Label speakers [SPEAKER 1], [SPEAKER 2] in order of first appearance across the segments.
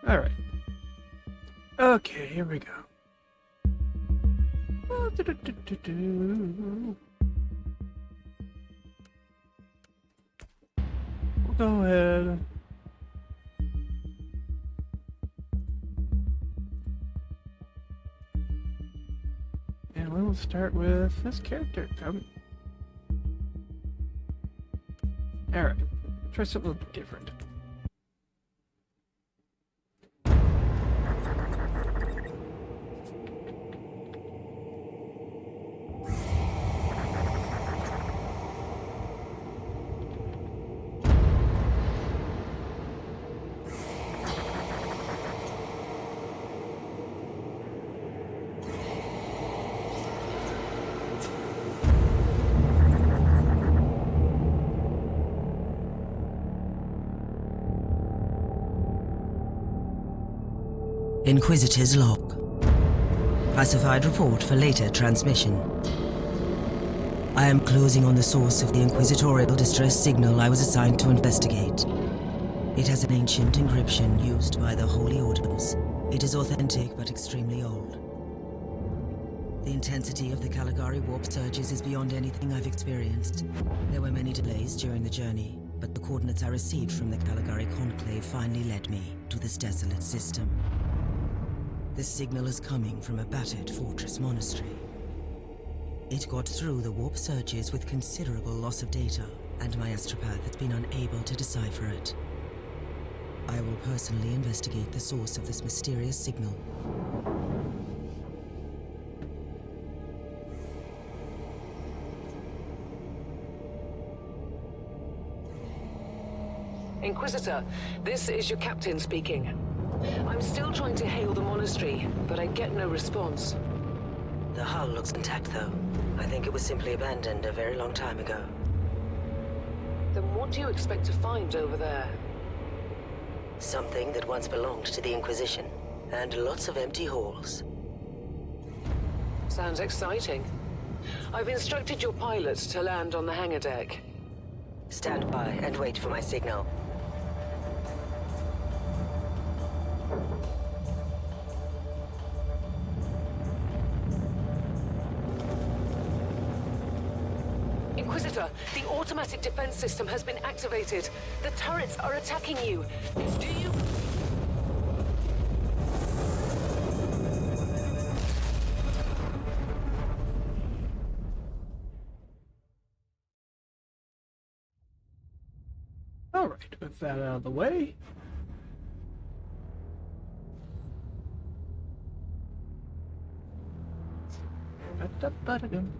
[SPEAKER 1] Alright. Okay, here we go. We'll go ahead. And we will start with this character. Alright. Try something a little bit different.
[SPEAKER 2] Inquisitor's log. Classified report for later transmission. I am closing on the source of the inquisitorial distress signal I was assigned to investigate. It has an ancient encryption used by the Holy Orders. It is authentic but extremely old. The intensity of the Caligari warp surges is beyond anything I've experienced. There were many delays during the journey, but the coordinates I received from the Caligari Conclave finally led me to this desolate system. This signal is coming from a battered fortress monastery. It got through the warp surges with considerable loss of data, and my astropath has been unable to decipher it. I will personally investigate the source of this mysterious signal.
[SPEAKER 3] Inquisitor, this is your captain speaking. I'm still trying to hail the monastery, but I get no response.
[SPEAKER 2] The hull looks intact, though. I think it was simply abandoned a very long time ago.
[SPEAKER 3] Then what do you expect to find over there?
[SPEAKER 2] Something that once belonged to the Inquisition, and lots of empty halls.
[SPEAKER 3] Sounds exciting. I've instructed your pilots to land on the hangar deck.
[SPEAKER 2] Stand by and wait for my signal.
[SPEAKER 3] Inquisitor, the automatic defense system has been activated. The turrets are attacking you. Do you...
[SPEAKER 1] Alright, with that out of the way. Ba-da-ba-da-dum.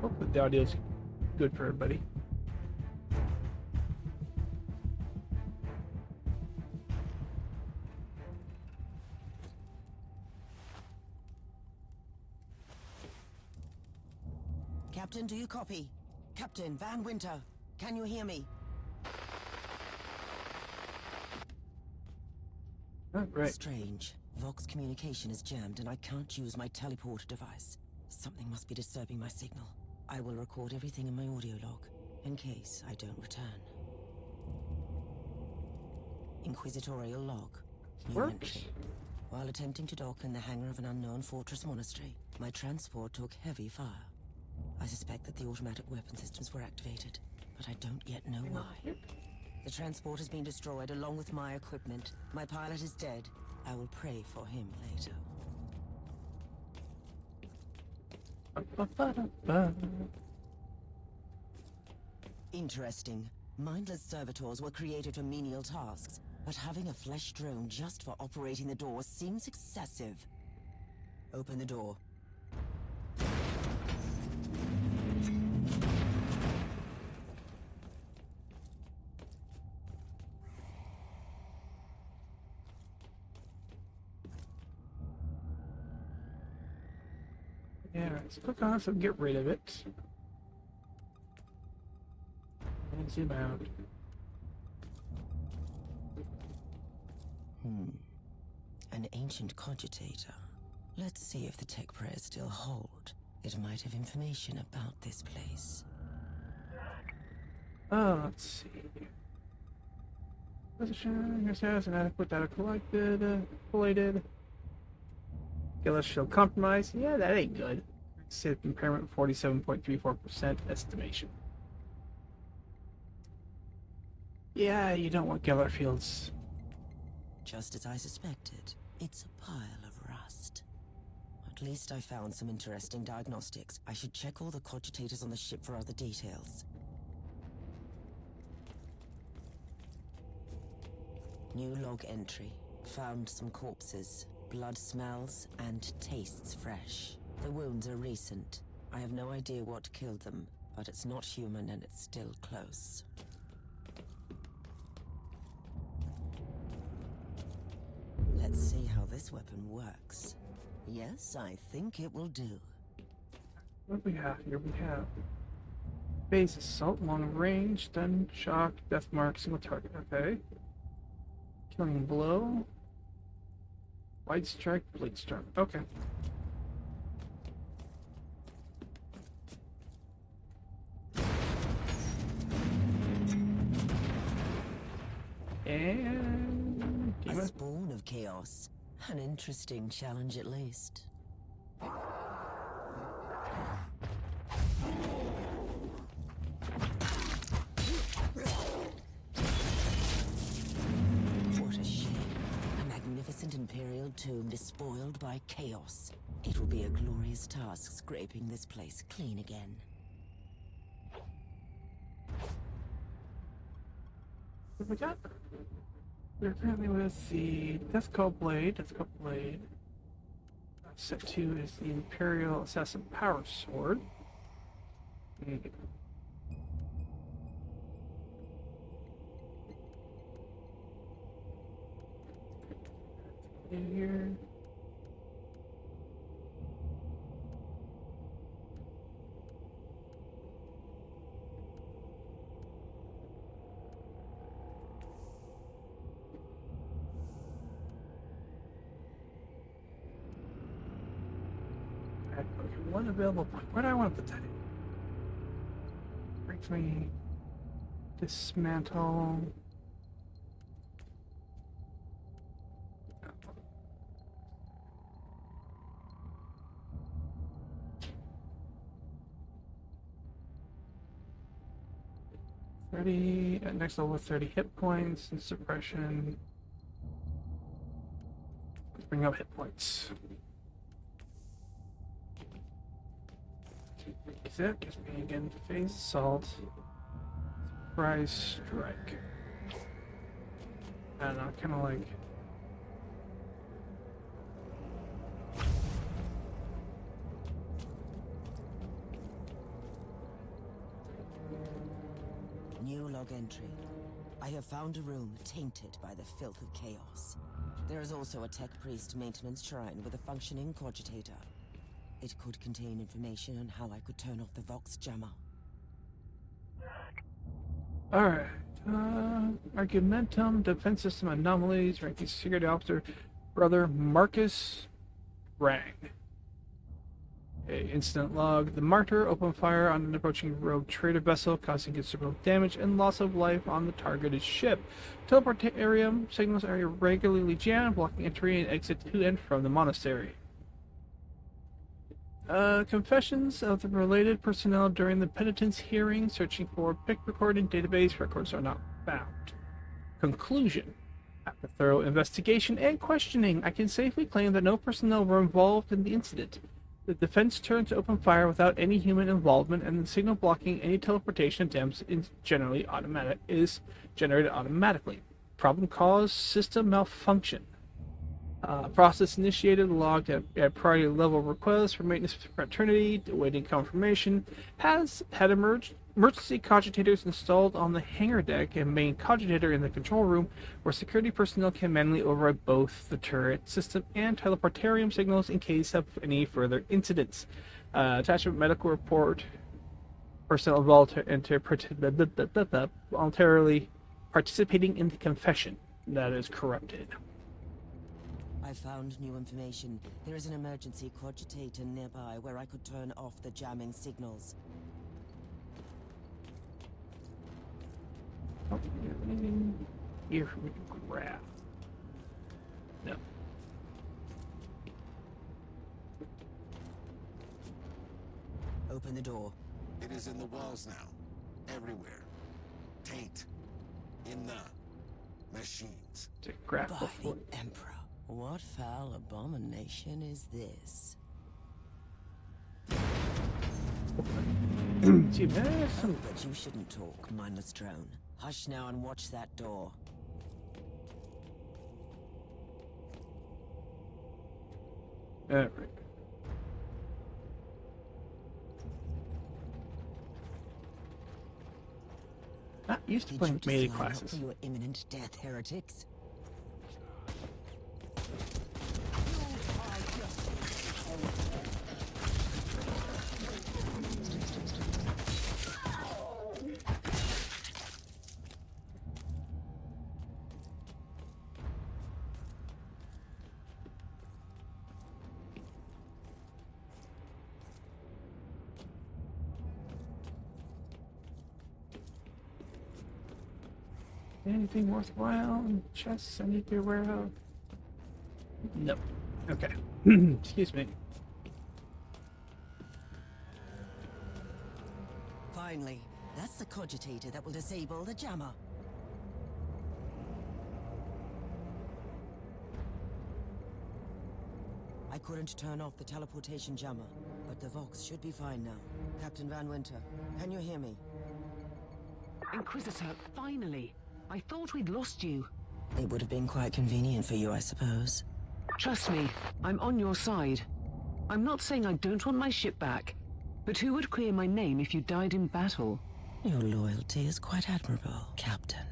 [SPEAKER 1] Hopefully the audio's good for everybody.
[SPEAKER 2] Captain, do you copy? Captain Van Winter, can you hear me?
[SPEAKER 1] Alright.
[SPEAKER 2] Strange. Vox communication is jammed and I can't use my teleporter device. Something must be disturbing my signal. I will record everything in my audio log, in case I don't return. Inquisitorial log. New
[SPEAKER 1] Works.
[SPEAKER 2] entry. While attempting to dock in the hangar of an unknown fortress monastery, my transport took heavy fire. I suspect that the automatic weapon systems were activated, but I don't yet know why. The transport has been destroyed along with my equipment. My pilot is dead. I will pray for him later.
[SPEAKER 1] Ba-ba-da-ba.
[SPEAKER 2] Interesting. Mindless servitors were created for menial tasks, but having a flesh drone just for operating the door seems excessive. Open the door.
[SPEAKER 1] Yeah, let's click on this and get rid of it. And zoom out.
[SPEAKER 2] An ancient cogitator. Let's see if the tech prayers still hold. It might have information about this place.
[SPEAKER 1] Let's see. Position, your status, inadequate data collated. Gillis shield compromised. Yeah, that ain't good. Safe impairment 47.34% estimation. Yeah, you don't want Geller fields.
[SPEAKER 2] Just as I suspected, it's a pile of rust. At least I found some interesting diagnostics. I should check all the cogitators on the ship for other details. New log entry. Found some corpses. Blood smells and tastes fresh. The wounds are recent. I have no idea what killed them, but it's not human and it's still close. Let's see how this weapon works. Yes, I think it will do.
[SPEAKER 1] What do we have here? We have base assault, long range, stun, shock, death mark, single target. Okay. Killing blow. White strike, blade storm. Okay. And
[SPEAKER 2] A spawn of chaos. An interesting challenge at least. What a shame. A magnificent Imperial tomb despoiled by chaos. It will be a glorious task scraping this place clean again.
[SPEAKER 1] what we got? We're currently with the Death Call Blade. Set 2 is the Imperial Assassin Power Sword. In here. One available point. Where do I want to put that in? Brings me dismantle. At next level with 30 hit points and suppression. Let's bring up hit points. Zip gives me again phase assault. Surprise strike. I don't know, kinda like
[SPEAKER 2] New log entry. I have found a room tainted by the filth of chaos. There is also a tech priest maintenance shrine with a functioning cogitator. It could contain information on how I could turn off the Vox jammer.
[SPEAKER 1] alright. Argumentum, defense system anomalies, ranking security officer, brother Marcus Rang. Okay, incident log. The Martyr opened fire on an approaching rogue trader vessel, causing considerable damage and loss of life on the targeted ship. Teleportarium signals are irregularly jammed, blocking entry and exit to and from the monastery. Confessions of the related personnel during the penitence hearing, searching for PIC recording database, records are not found. Conclusion. After thorough investigation and questioning, I can safely claim that no personnel were involved in the incident. The defense turned to open fire without any human involvement, and the signal blocking any teleportation attempts is generated automatically. Problem caused system malfunction. Process initiated, logged at priority level request for maintenance fraternity, awaiting confirmation. Had emergency cogitators installed on the hangar deck and main cogitator in the control room, where security personnel can manually override both the turret system and teleportarium signals in case of any further incidents. Attachment medical report personnel voluntarily participating in the confession that is corrupted.
[SPEAKER 2] I found new information. There is an emergency cogitator nearby where I could turn off the jamming signals.
[SPEAKER 1] Oh, anything here for me to grab? No.
[SPEAKER 2] Open the door.
[SPEAKER 4] It is in the walls now. Everywhere. Taint. In the machines.
[SPEAKER 1] To grab
[SPEAKER 2] By
[SPEAKER 1] before.
[SPEAKER 2] the Emperor. What foul abomination is this?
[SPEAKER 1] See, there's some.
[SPEAKER 2] But you shouldn't talk, mindless drone. Hush now and watch that door.
[SPEAKER 1] Alright. Not used to
[SPEAKER 2] Did
[SPEAKER 1] playing
[SPEAKER 2] you
[SPEAKER 1] melee
[SPEAKER 2] decide up
[SPEAKER 1] classes.
[SPEAKER 2] for your imminent death, heretics?
[SPEAKER 1] Anything worthwhile in chests I need to be aware of? Nope. Okay. Excuse me.
[SPEAKER 2] Finally, that's the cogitator that will disable the jammer. I couldn't turn off the teleportation jammer, but the Vox should be fine now. Captain Van Winter, can you hear me?
[SPEAKER 3] Inquisitor, finally. I thought we'd lost you.
[SPEAKER 2] It would have been quite convenient for you, I suppose.
[SPEAKER 3] Trust me, I'm on your side. I'm not saying I don't want my ship back, but who would clear my name if you died in battle?
[SPEAKER 2] Your loyalty is quite admirable, Captain.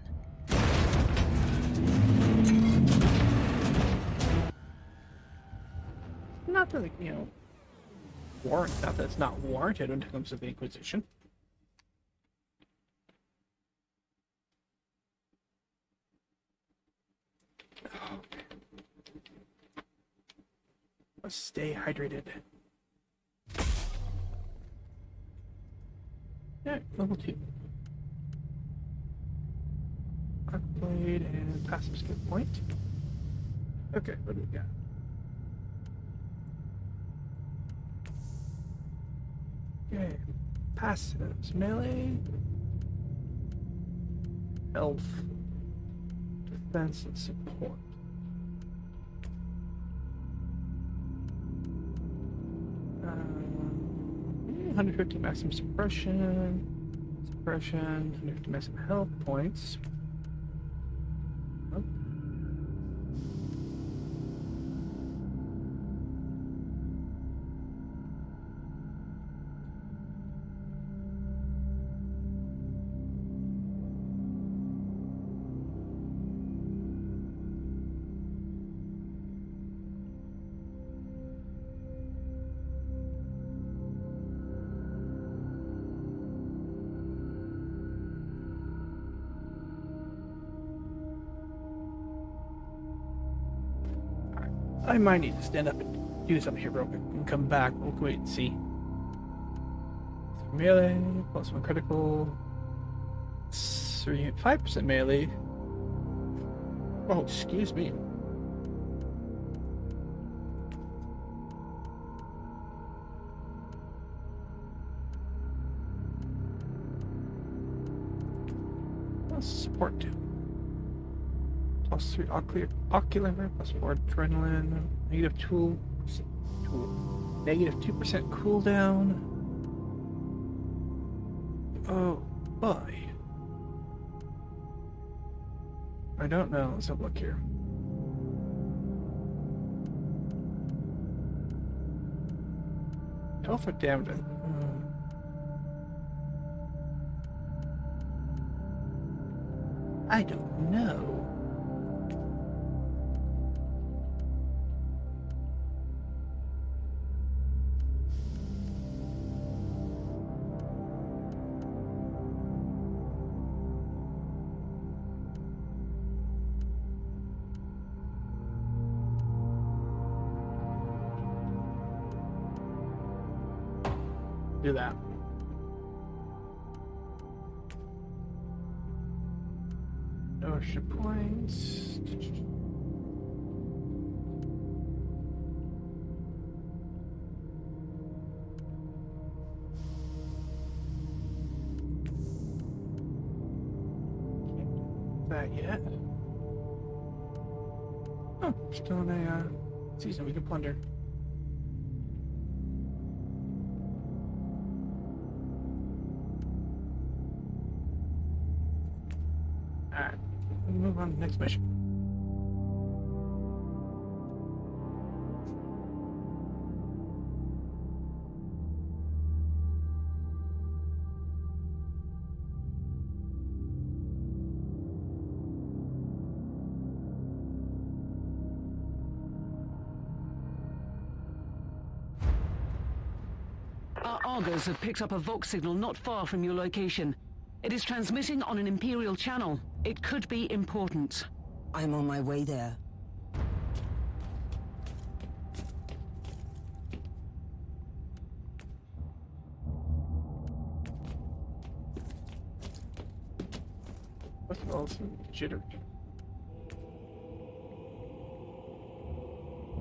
[SPEAKER 1] Not that, not that it's not warranted when it comes to the Inquisition. Let's stay hydrated. Yeah, level 2. Arc blade and passive skill point. Okay, what do we got? Okay, passives, melee, health, defense, and support. 150 maximum suppression, 150 maximum health points. Oh. I might need to stand up and do something here real quick and come back. We'll wait and see. Melee, +1 critical, 5% melee. Oh, excuse me. What's support do? +3 ocular, +4 adrenaline, -2 -2% cooldown. Oh boy. I don't know. Let's have a look here. Health or damage? I don't know. Do that. No ship points. That yet. Oh, still in a season we can plunder. Alright, move on to the next mission.
[SPEAKER 3] Our Argos have picked up a Vox signal not far from your location. It is transmitting on an Imperial channel. It could be important.
[SPEAKER 2] I'm on my way there.
[SPEAKER 1] First of all, it's jittery.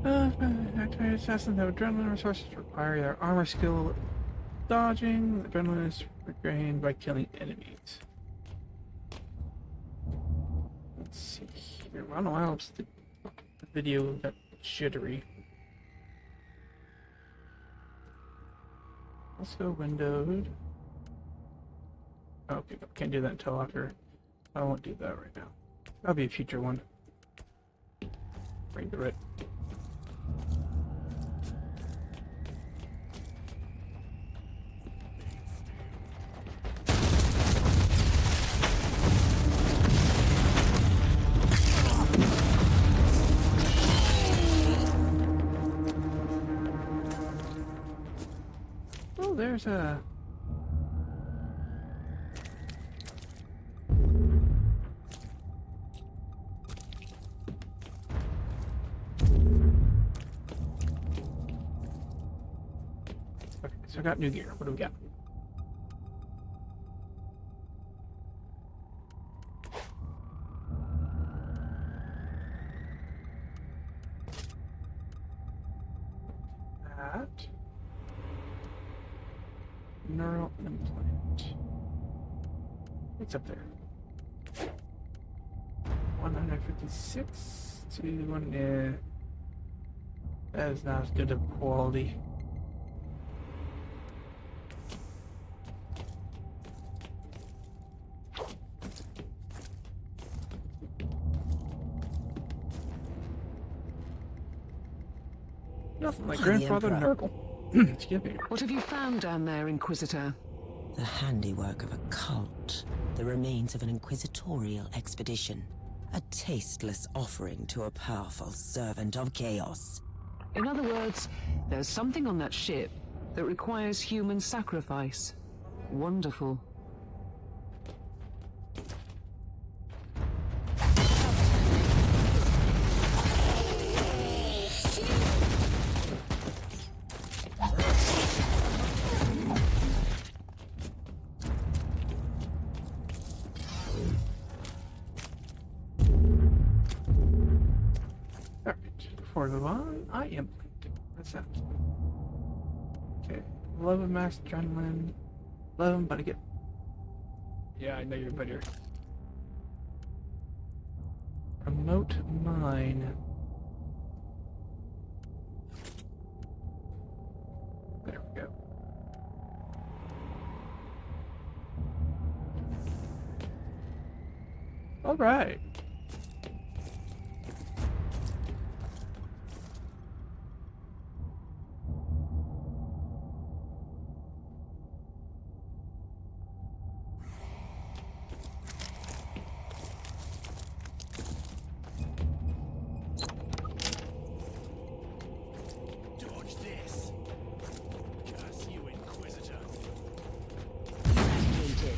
[SPEAKER 1] Activated assassins have adrenaline resources require their armor skill. Dodging. Adrenaline is regained by killing enemies. Let's see here. I don't know why else the video got jittery. Let's go windowed. Oh, okay, can't do that until after. I won't do that right now. That'll be a future one. Bring to it. Oh, there's a... Okay, so I got new gear. What do we got? That. Neural implant. It's up there. 156 to 1. Yeah. That is not as good of quality. Nothing like
[SPEAKER 2] Ah, the
[SPEAKER 1] Grandfather
[SPEAKER 2] Emperor.
[SPEAKER 1] Nurgle. Excuse me.
[SPEAKER 3] What have you found down there, Inquisitor?
[SPEAKER 2] The handiwork of a cult. The remains of an inquisitorial expedition. A tasteless offering to a powerful servant of chaos.
[SPEAKER 3] In other words, there's something on that ship that requires human sacrifice. Wonderful.
[SPEAKER 1] Alright, before I move on, I am. What's that? Okay, 11 max adrenaline. 11, but I get. Yeah, I know you're better. Remote mine. There we go. Alright.
[SPEAKER 4] Dodge this. Curse you, Inquisitor.
[SPEAKER 2] Eradicated.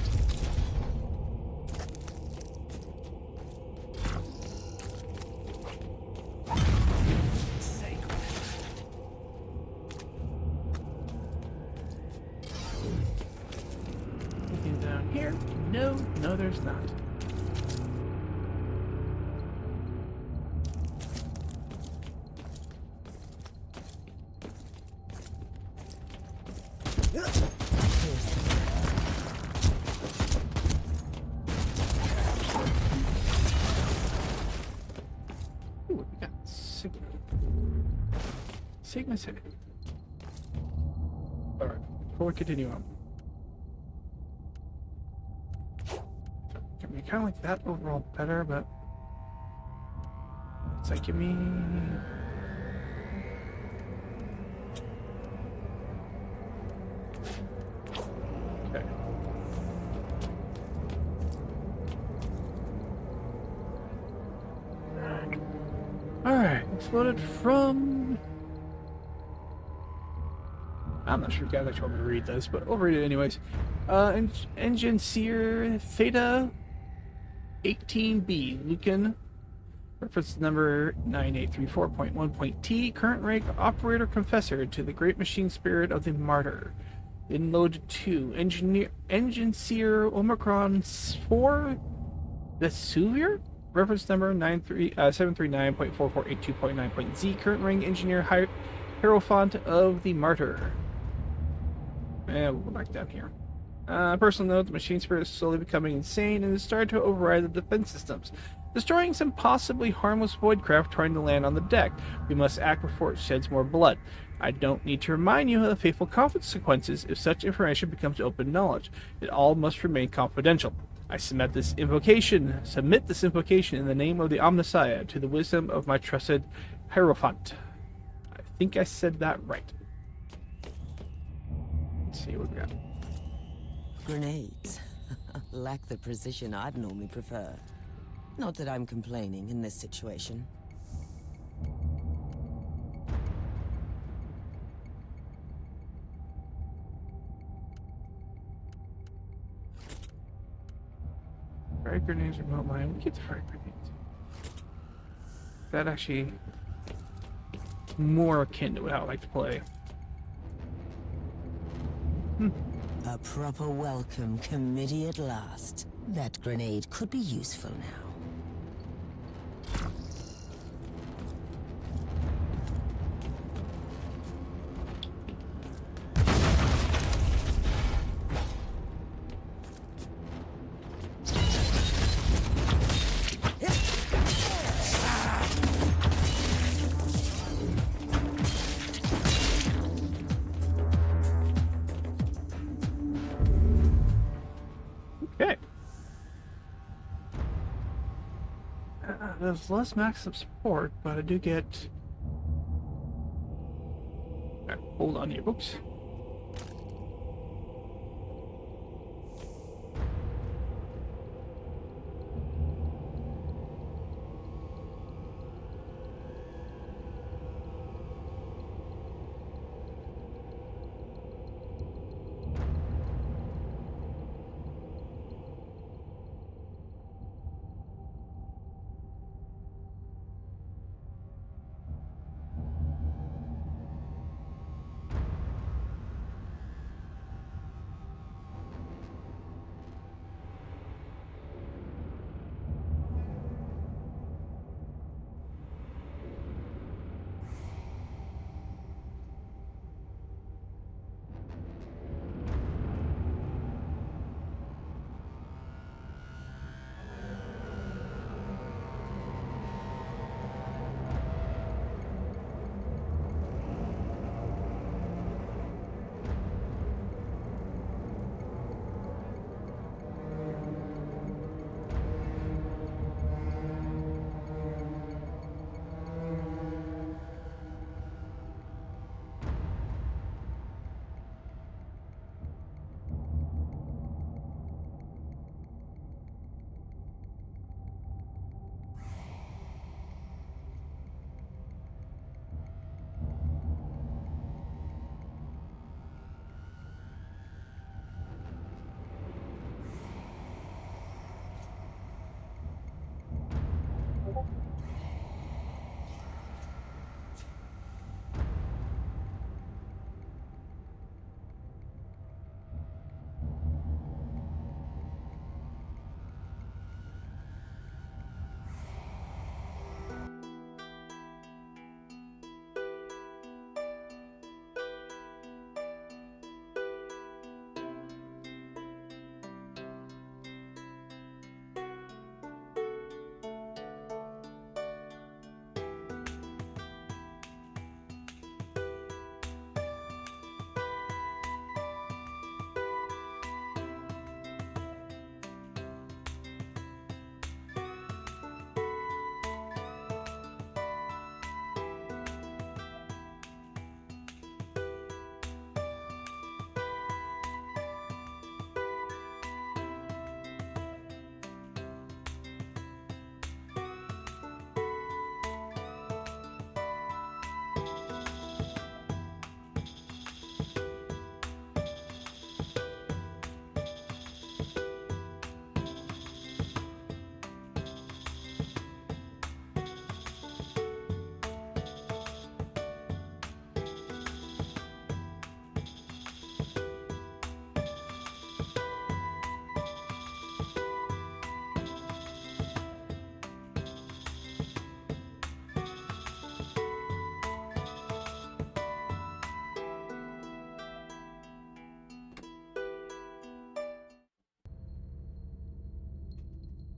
[SPEAKER 1] here? No, no, there's not. Ooh, we got Sigma. Sigma. Alright, before we continue on. I mean, kind of like that overall better, but it's like, give me. Okay. Alright, exploded from. I'm not sure if you guys actually want me to read this, but I'll read it anyways. Engine Seer Theta 18B, Lucan, reference number 9834.1.T, current rank Operator Confessor to the Great Machine Spirit of the Martyr. In Load 2, Engine Seer Omicron 4, Vesuvier, reference number 739.4482.9.Z, current rank Engineer Hierophant of the Martyr. And we'll go back down here. Personal note, the machine spirit is slowly becoming insane and has started to override the defense systems, destroying some possibly harmless voidcraft trying to land on the deck. We must act before it sheds more blood. I don't need to remind you of the fateful consequences if such information becomes open knowledge. It all must remain confidential. I submit this invocation in the name of the Omnissiah to the wisdom of my trusted Hierophant. I think I said that right. Let's see what we got.
[SPEAKER 2] Grenades. Lack the precision I'd normally prefer. Not that I'm complaining in this situation.
[SPEAKER 1] Frag grenades, remote mine. We get the frag grenades. That actually more akin to how I like to play.
[SPEAKER 2] A proper welcome committee at last. That grenade could be useful now.
[SPEAKER 1] Okay. There's less maximum support, but I do get. Right, hold on here. Oops.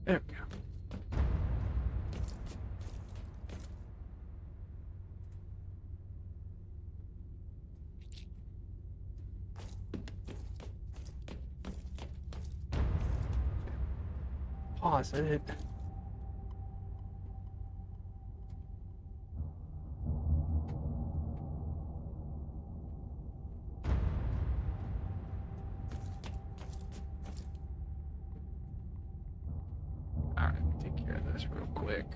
[SPEAKER 1] There we go. Pause it. Alright, take care of this real quick.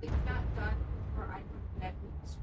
[SPEAKER 5] It's not done or I that week's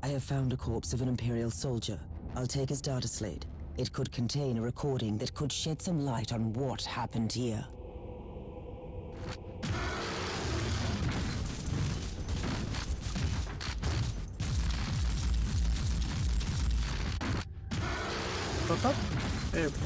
[SPEAKER 2] I have found a corpse of an Imperial soldier. I'll take his data slate. It could contain a recording that could shed some light on what happened here.
[SPEAKER 1] What's up? There we go.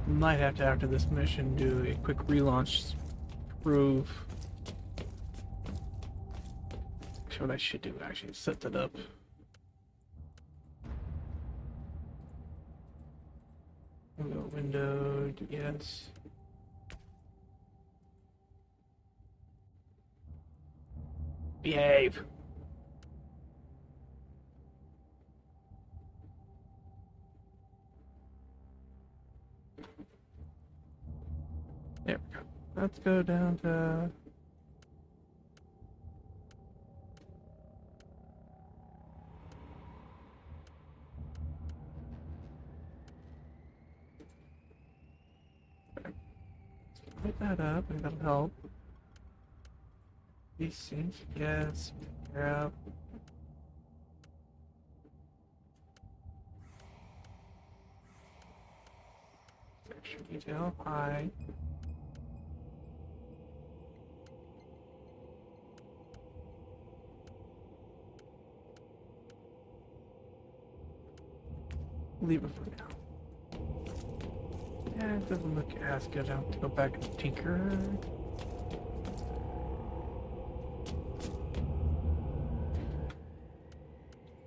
[SPEAKER 1] Might have to, after this mission, do a quick relaunch to prove. Actually, what I should do, actually, set that up. Window, yes. Behave. There we go. Let's go down to... Put that up, and that'll help. These things, yes. Yeah. Extra detail, high. Leave it for now. Yeah, it doesn't look as good. I'll have to go back and tinker.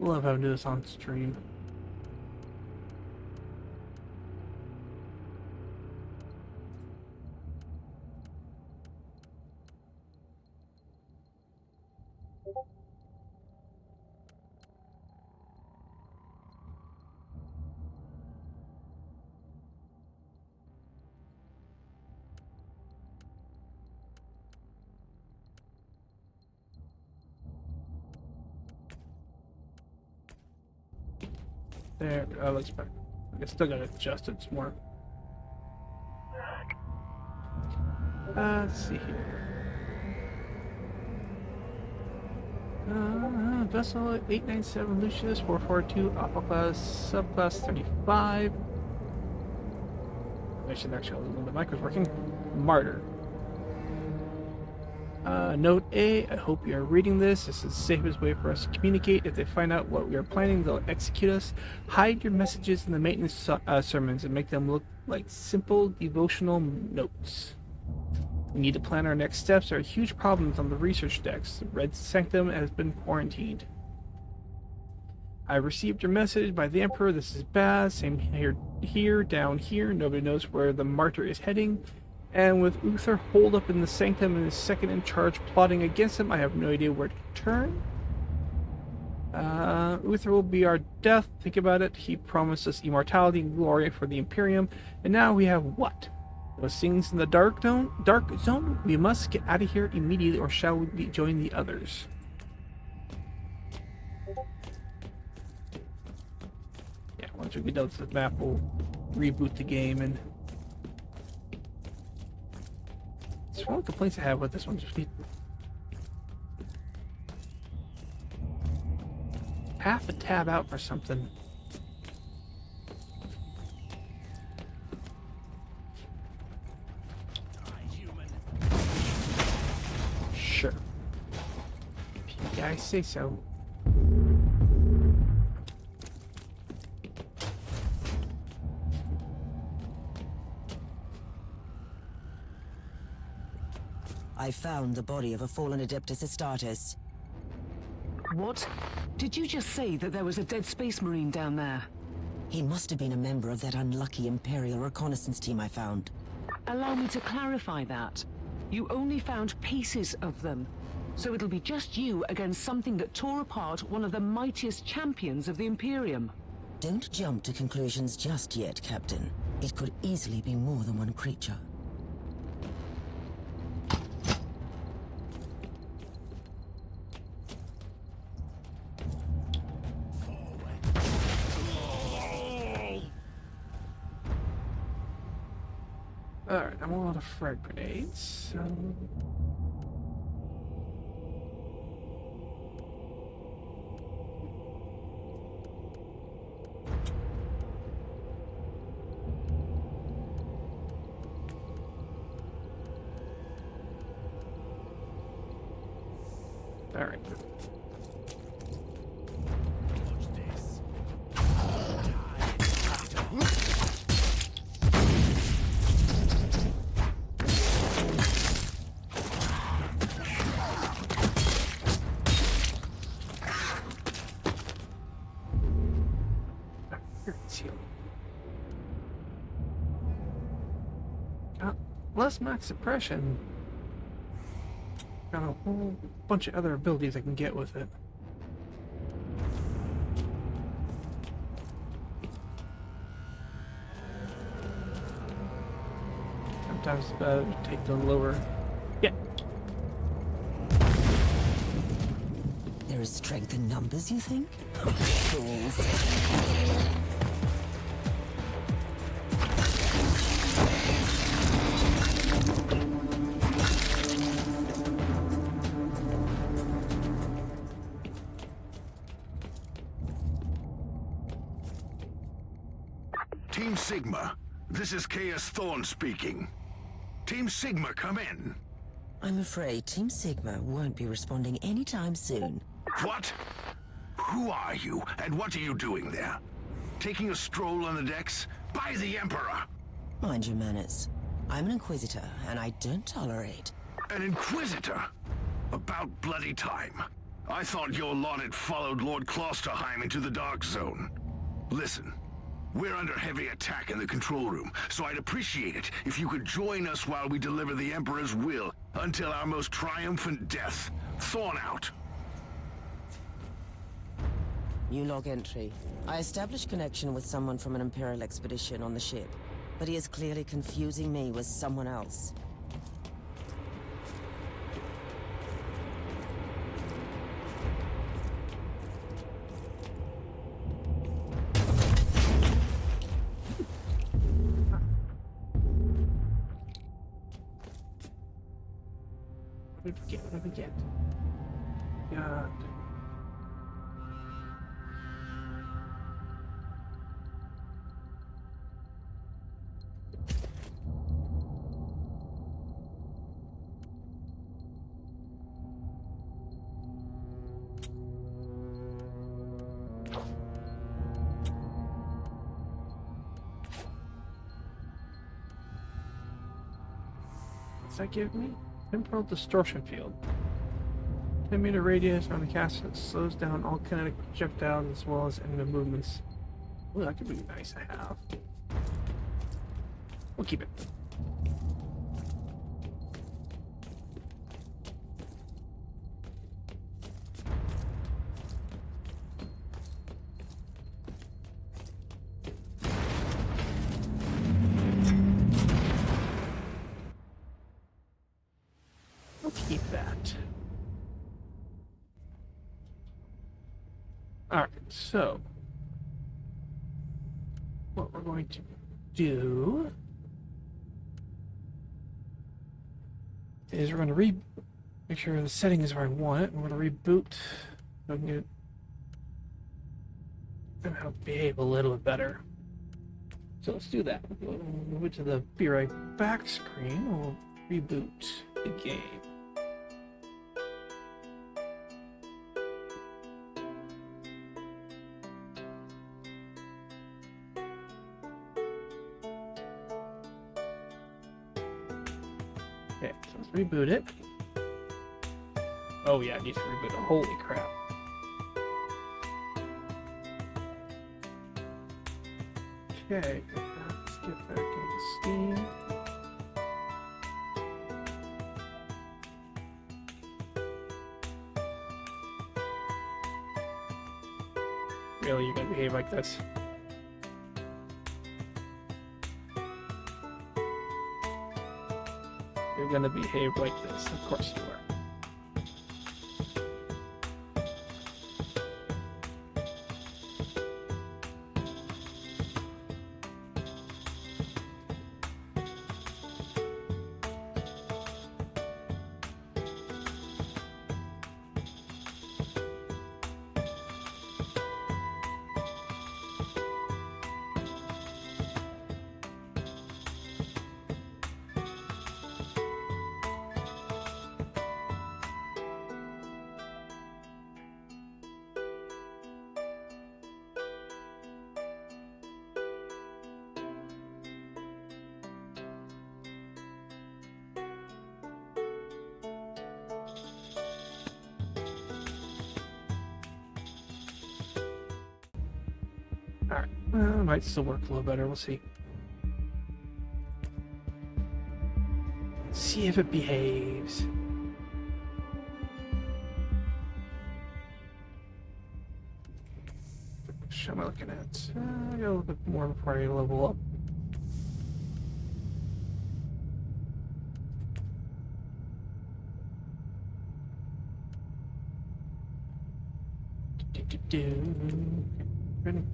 [SPEAKER 1] Love how to do this on stream. There, looks better. I still gotta adjust it some more. Let's see here. Vessel 897 Lucius 442 Alpha Class Subclass 35. I should actually when the mic was working. Martyr. Note A, I hope you are reading this. This is the safest way for us to communicate. If they find out what we are planning, they'll execute us. Hide your messages in the maintenance sermons and make them look like simple devotional notes. We need to plan our next steps. There are huge problems on the research decks. The Red Sanctum has been quarantined. I received your message by the Emperor. This is bad. Same here, down here. Nobody knows where the Martyr is heading. And with Uther holed up in the Sanctum and his second in charge plotting against him, I have no idea where to turn. Uther will be our death. Think about it. He promised us immortality and glory for the Imperium. And now we have what? Those things in the dark zone? We must get out of here immediately, or shall we join the others? Yeah, once we get done with the map, we'll reboot the game. And it's one of the complaints I have with this one. Just need half a tab out for something. Sure. If you guys say so.
[SPEAKER 2] I found the body of a fallen Adeptus Astartes.
[SPEAKER 3] What? Did you just say that there was a dead space marine down there?
[SPEAKER 2] He must have been a member of that unlucky Imperial reconnaissance team I found.
[SPEAKER 3] Allow me to clarify that. You only found pieces of them. So it'll be just you against something that tore apart one of the mightiest champions of the Imperium.
[SPEAKER 2] Don't jump to conclusions just yet, Captain. It could easily be more than one creature.
[SPEAKER 1] Alright, I'm all out of frag grenades, so... Alright. Got less max suppression. Got a whole bunch of other abilities I can get with it. Sometimes it's better to take the lower. Yeah.
[SPEAKER 2] There is strength in numbers, you think? Fools.
[SPEAKER 4] Team Sigma, this is Chaos Thorn speaking. Team Sigma, come in.
[SPEAKER 2] I'm afraid Team Sigma won't be responding anytime soon.
[SPEAKER 4] What? Who are you, and what are you doing there? Taking a stroll on the decks? By the Emperor!
[SPEAKER 2] Mind your manners. I'm an Inquisitor, and I don't tolerate...
[SPEAKER 4] An Inquisitor? About bloody time. I thought your lot had followed Lord Klosterheim into the Dark Zone. Listen, we're under heavy attack in the control room, so I'd appreciate it if you could join us while we deliver the Emperor's will until our most triumphant death. Thorn out.
[SPEAKER 2] New log entry. I established connection with someone from an Imperial expedition on the ship, but he is clearly confusing me with someone else.
[SPEAKER 1] What did we get? God. does that give me? Temporal distortion field. 10-meter radius around the castle slows down all kinetic projectiles as well as enemy movements. Ooh, that could be nice to have. We'll keep it. We'll keep that. Alright, so what we're going to do is we're going to make sure the setting is where I want it. We're going to reboot so we can get somehow behave a little bit better. So let's do that. We'll move it to the be right back screen. We'll reboot the game. Okay, so let's reboot it. Oh yeah, it needs to reboot it. Holy crap. Okay, let's get back into Steam. Really, you're gonna behave like this? You're gonna behave like this. Of course you are. Alright, well, it might still work a little better, we'll see. Let's see if it behaves. What am I looking at? I got a little bit more before I level up.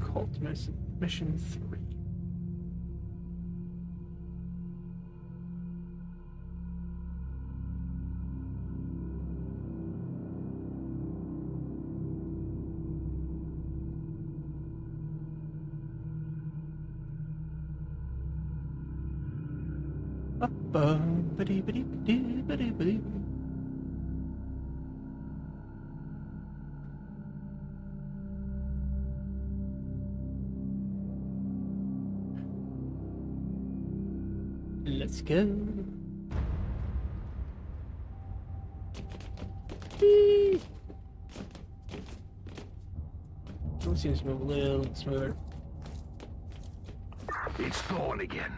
[SPEAKER 1] Cult mission 3. Let's go. Whee! It seems to move a little smoother.
[SPEAKER 4] It's Thorn again.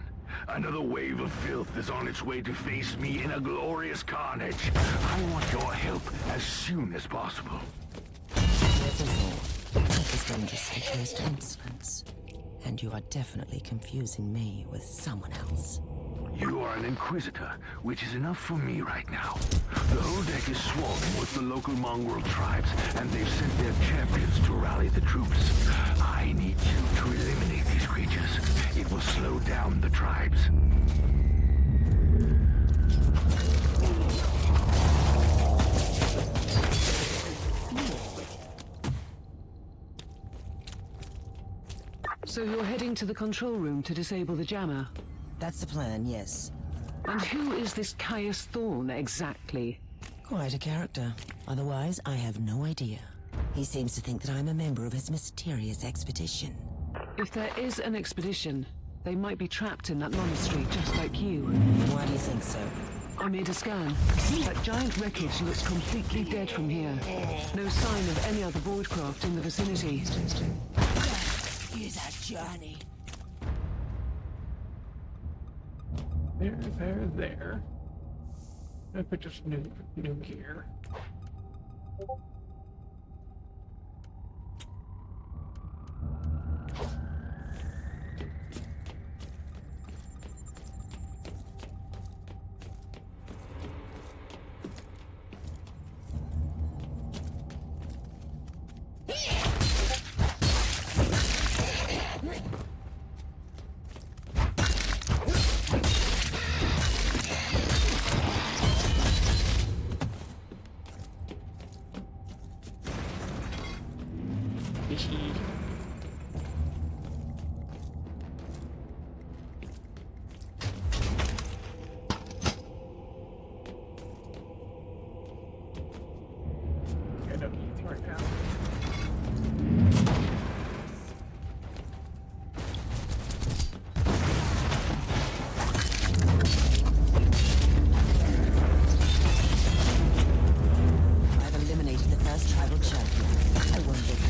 [SPEAKER 4] Another wave of filth is on its way to face me in a glorious carnage. I want your help as soon as possible.
[SPEAKER 2] Focused on disinterest insolence. And you are definitely confusing me with someone else.
[SPEAKER 4] You are an Inquisitor, which is enough for me right now. The whole deck is swarming with the local mongrel tribes, and they've sent their champions to rally the troops. I need you to eliminate these creatures. It will slow down the tribes.
[SPEAKER 3] So you're heading to the control room to disable the jammer?
[SPEAKER 2] That's the plan, yes.
[SPEAKER 3] And who is this Caius Thorn exactly?
[SPEAKER 2] Quite a character. Otherwise, I have no idea. He seems to think that I'm a member of his mysterious expedition.
[SPEAKER 3] If there is an expedition, they might be trapped in that monastery just like you.
[SPEAKER 2] Why do you think so?
[SPEAKER 3] I made a scan. That giant wreckage looks completely dead from here. No sign of any other voidcraft in the vicinity.
[SPEAKER 2] Here's our journey.
[SPEAKER 1] There. I put just new gear. I don't need to right now.
[SPEAKER 2] I've eliminated the first tribal champion. I wonder who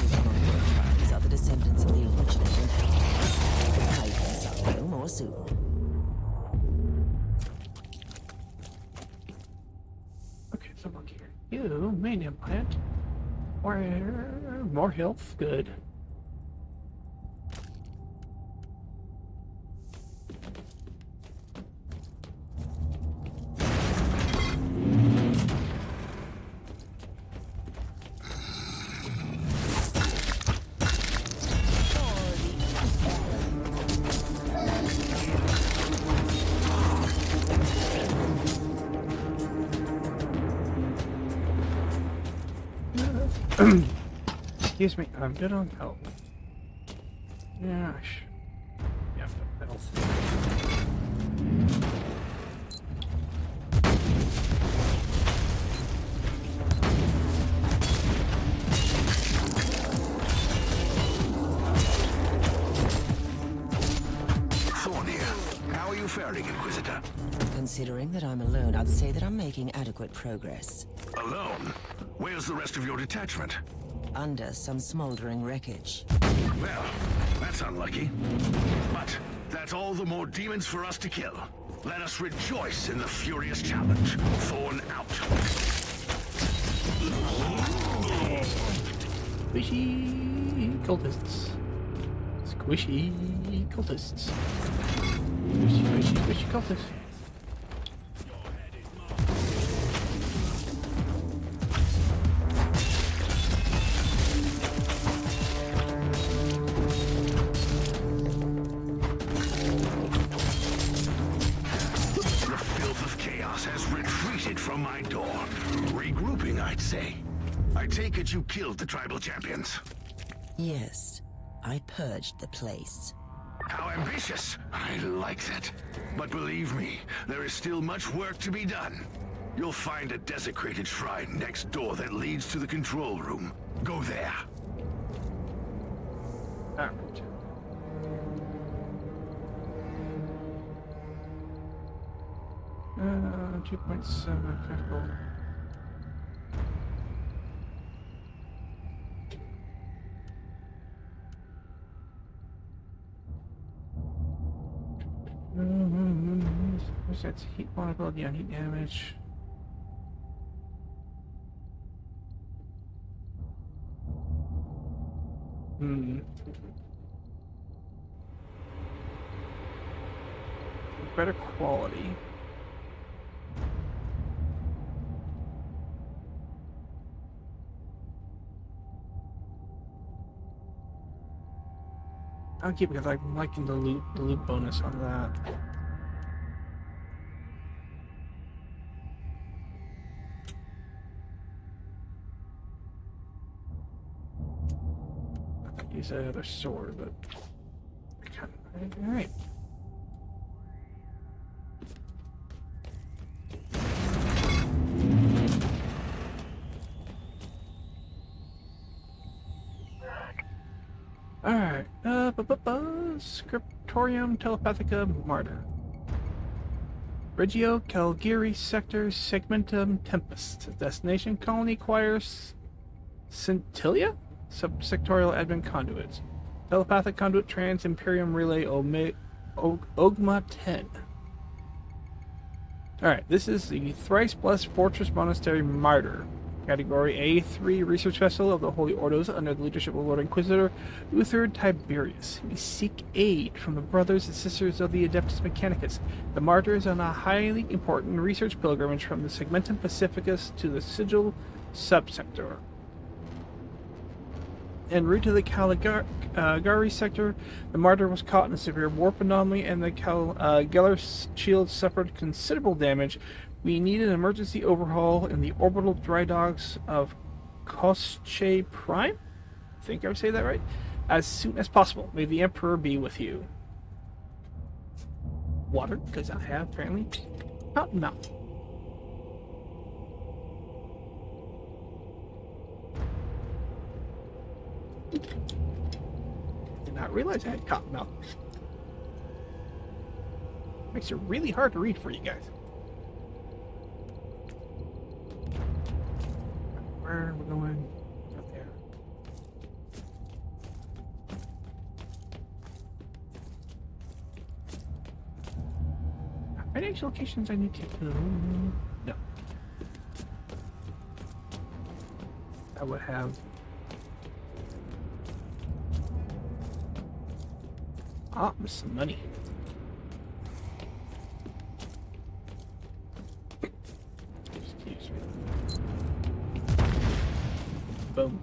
[SPEAKER 2] these are the descendants of the original inhabitants. I guess I'll know more soon.
[SPEAKER 1] Okay, so look here. You, main implant. More health, good. Excuse me, I'm good on health. Gosh. Yeah, health.
[SPEAKER 4] Thornia, how are you faring, Inquisitor?
[SPEAKER 2] Considering that I'm alone, I'd say that I'm making adequate progress.
[SPEAKER 4] Alone? Where's the rest of your detachment?
[SPEAKER 2] Under some smoldering wreckage.
[SPEAKER 4] Well, that's unlucky. But that's all the more demons for us to kill. Let us rejoice in the furious challenge. Thorn out.
[SPEAKER 1] Squishy cultists. Squishy cultists. Squishy cultists.
[SPEAKER 4] The filth of chaos has retreated from my door. Regrouping, I'd say. I take it you killed the tribal champions.
[SPEAKER 2] Yes, I purged the place.
[SPEAKER 4] How ambitious! I like that. But believe me, there is still much work to be done. You'll find a desecrated shrine next door that leads to the control room. Go there.
[SPEAKER 1] Alright. 2.7 critical. That's heat vulnerability on heat damage. Better quality. I'll keep it because I'm liking the loot bonus on that. I could use that other sword, but I can't. All right. Alright, Scriptorium Telepathica Martyr. Reggio Calgary Sector Segmentum Tempest. Destination Colony Choirs Scintilla? Subsectorial Admin Conduit. Telepathic Conduit Trans Imperium Relay Ogma 10. Alright, this is the Thrice Blessed Fortress Monastery Martyr. Category A3 Research Vessel of the Holy Ordos under the leadership of Lord Inquisitor Uther Tiberius. We seek aid from the brothers and sisters of the Adeptus Mechanicus. The Martyr is on a highly important research pilgrimage from the Segmentum Pacificus to the Sigil subsector. En route to the Caligari sector, the Martyr was caught in a severe warp anomaly and the Geller's shield suffered considerable damage. We need an emergency overhaul in the orbital dry docks of Kosche Prime? I think I would say that right. As soon as possible. May the Emperor be with you. Water, because I have apparently cotton mouth. Did not realize I had cotton mouth. Makes it really hard to read for you guys. Where are we going? Up there. Any actual locations I need to go? No. I would have. Some money. Excuse me. Boom.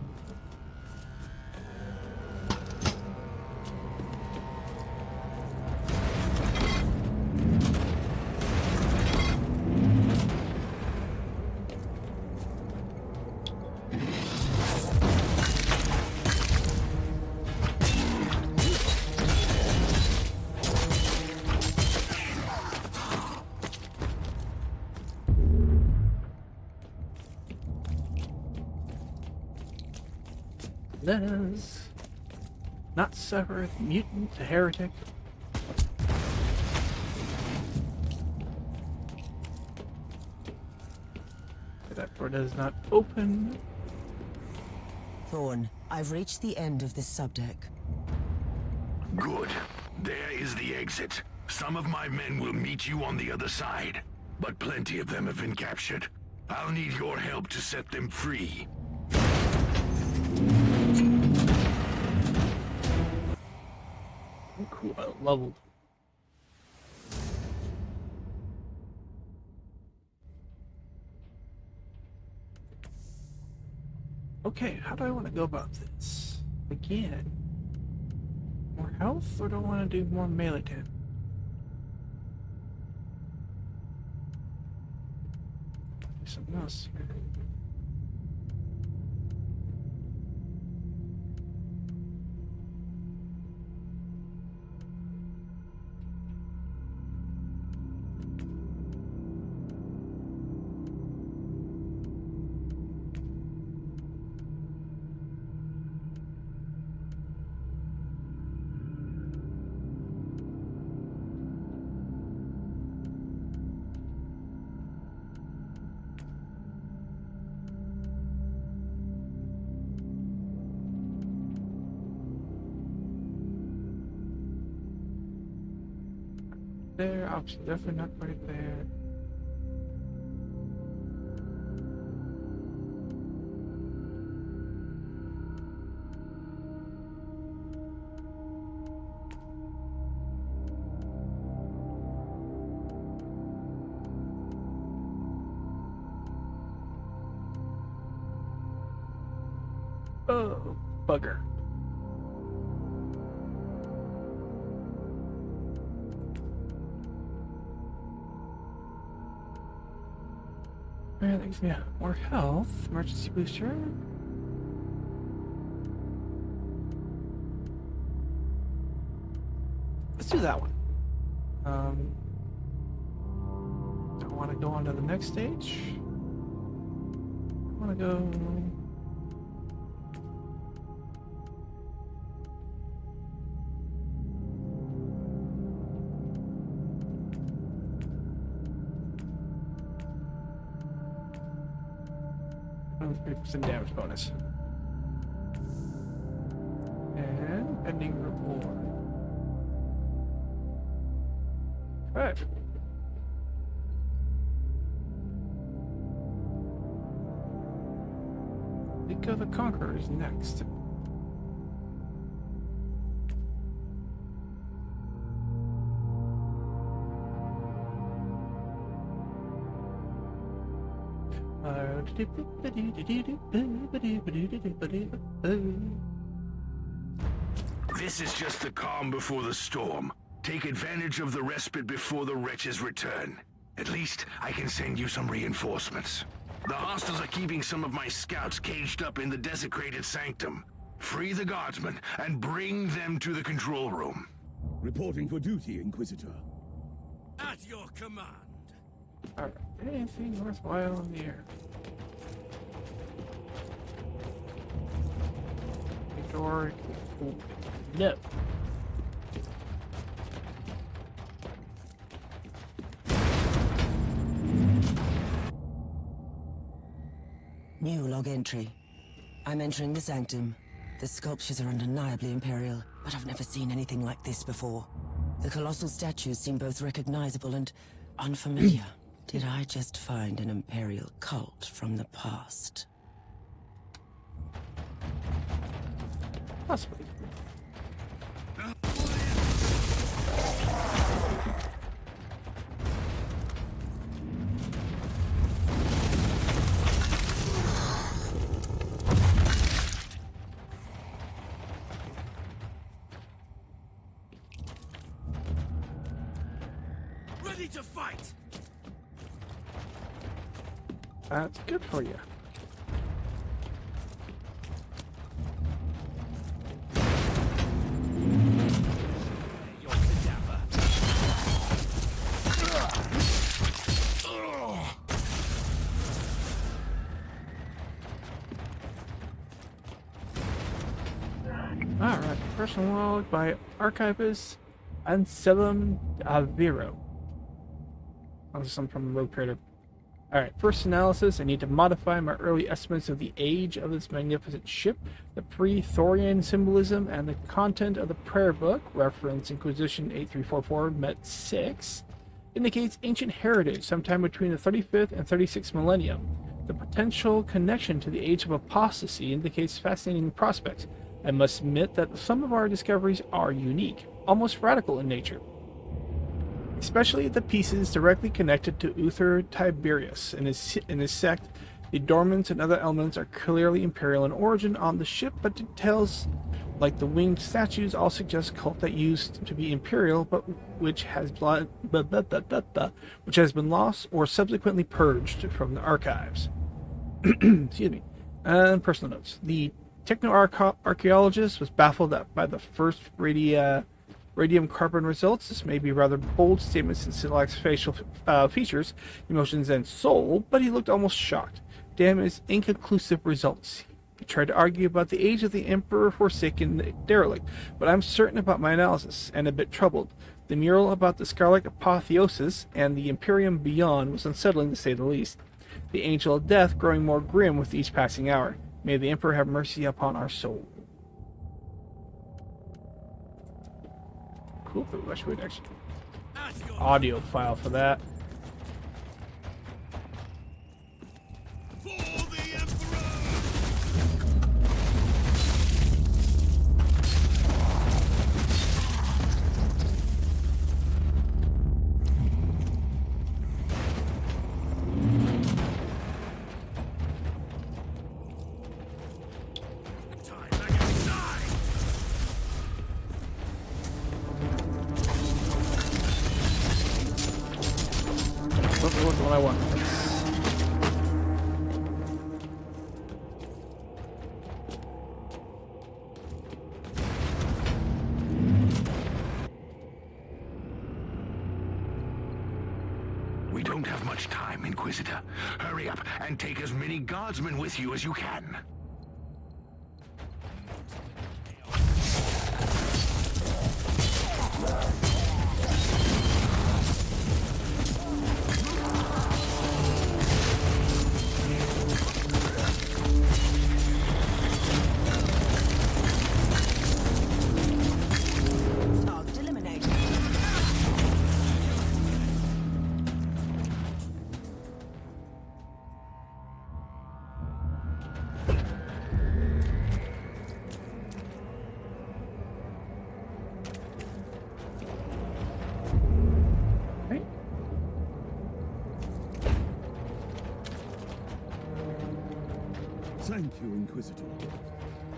[SPEAKER 1] Let us not suffer the mutant, the heretic. That door does not open.
[SPEAKER 2] Thorn, I've reached the end of this subdeck.
[SPEAKER 4] Good. There is the exit. Some of my men will meet you on the other side, but plenty of them have been captured. I'll need your help to set them free.
[SPEAKER 1] Cool, leveled. Okay, how do I want to go about this? Again, more health, or do I want to do more melee damage? Do something else. There, obviously, definitely not right there. Oh, bugger. Thanks, yeah. More health. Emergency booster. Let's do that one. Do I want to go on to the next stage? I want to go. 3% damage bonus. And pending reward. Alright. Nico the Conqueror is next.
[SPEAKER 4] This is just the calm before the storm. Take advantage of the respite before the wretches return. At least I can send you some reinforcements. The hostiles are keeping some of my scouts caged up in the desecrated sanctum. Free the guardsmen and bring them to the control room.
[SPEAKER 6] Reporting for duty, Inquisitor. At your command.
[SPEAKER 1] Alright, anything worthwhile in the air? The door. No.
[SPEAKER 2] New log entry. I'm entering the sanctum. The sculptures are undeniably imperial, but I've never seen anything like this before. The colossal statues seem both recognizable and unfamiliar. Did I just find an imperial cult from the past?
[SPEAKER 1] Possibly.
[SPEAKER 6] Ready to fight!
[SPEAKER 1] That's good for you.
[SPEAKER 6] Your cadaver.
[SPEAKER 1] Alright, personal log by Archivist Anselm Aviro. This is some from Rogue Trader. Alright, first analysis, I need to modify my early estimates of the age of this magnificent ship, the pre-Thorian symbolism, and the content of the prayer book, reference Inquisition 8344 Met 6, indicates ancient heritage sometime between the 35th and 36th millennium. The potential connection to the age of apostasy indicates fascinating prospects. I must admit that some of our discoveries are unique, almost radical in nature. Especially the pieces directly connected to Uther Tiberius and his sect. The dormants and other elements are clearly imperial in origin on the ship, but details like the winged statues all suggest cult that used to be imperial, but which has been lost or subsequently purged from the archives. Excuse me. And personal notes. The techno-archaeologist was baffled by the first radium carbon results. This may be rather bold statements since it lacks facial features, emotions, and soul, but he looked almost shocked. Damn his inconclusive results. He tried to argue about the age of the Emperor Forsaken derelict, but I'm certain about my analysis, and a bit troubled. The mural about the Scarlet Apotheosis and the Imperium beyond was unsettling to say the least. The Angel of Death growing more grim with each passing hour. May the Emperor have mercy upon our soul. Cool. I wish we'd actually audio file for that.
[SPEAKER 6] For the Emperor!
[SPEAKER 1] What's the one I want?
[SPEAKER 4] We don't have much time, Inquisitor. Hurry up and take as many guardsmen with you as you can.
[SPEAKER 6] Thank you, Inquisitor.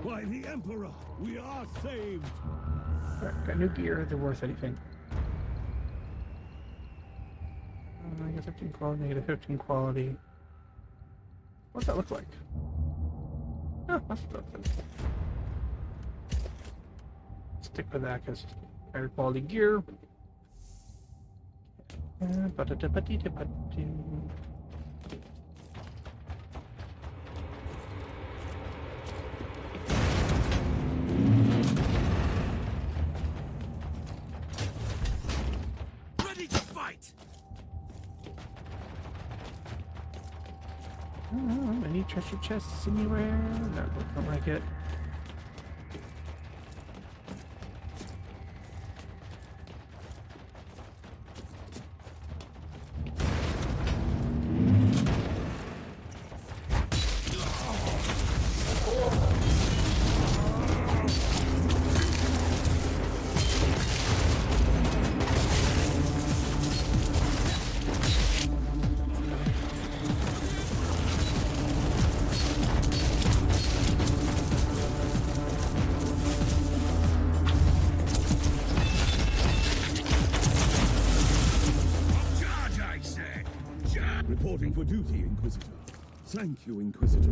[SPEAKER 6] By the Emperor, we are saved!
[SPEAKER 1] Alright, got new gear. They're worth anything. Negative 15 quality, negative 15 quality. What's that look like? Oh, that's what that looks like. Stick with that because higher quality gear.
[SPEAKER 6] Ready to fight!
[SPEAKER 1] Any treasure chests anywhere? No, don't like it.
[SPEAKER 6] Charge, I said! Charge! Reporting for duty, Inquisitor. Thank you, Inquisitor.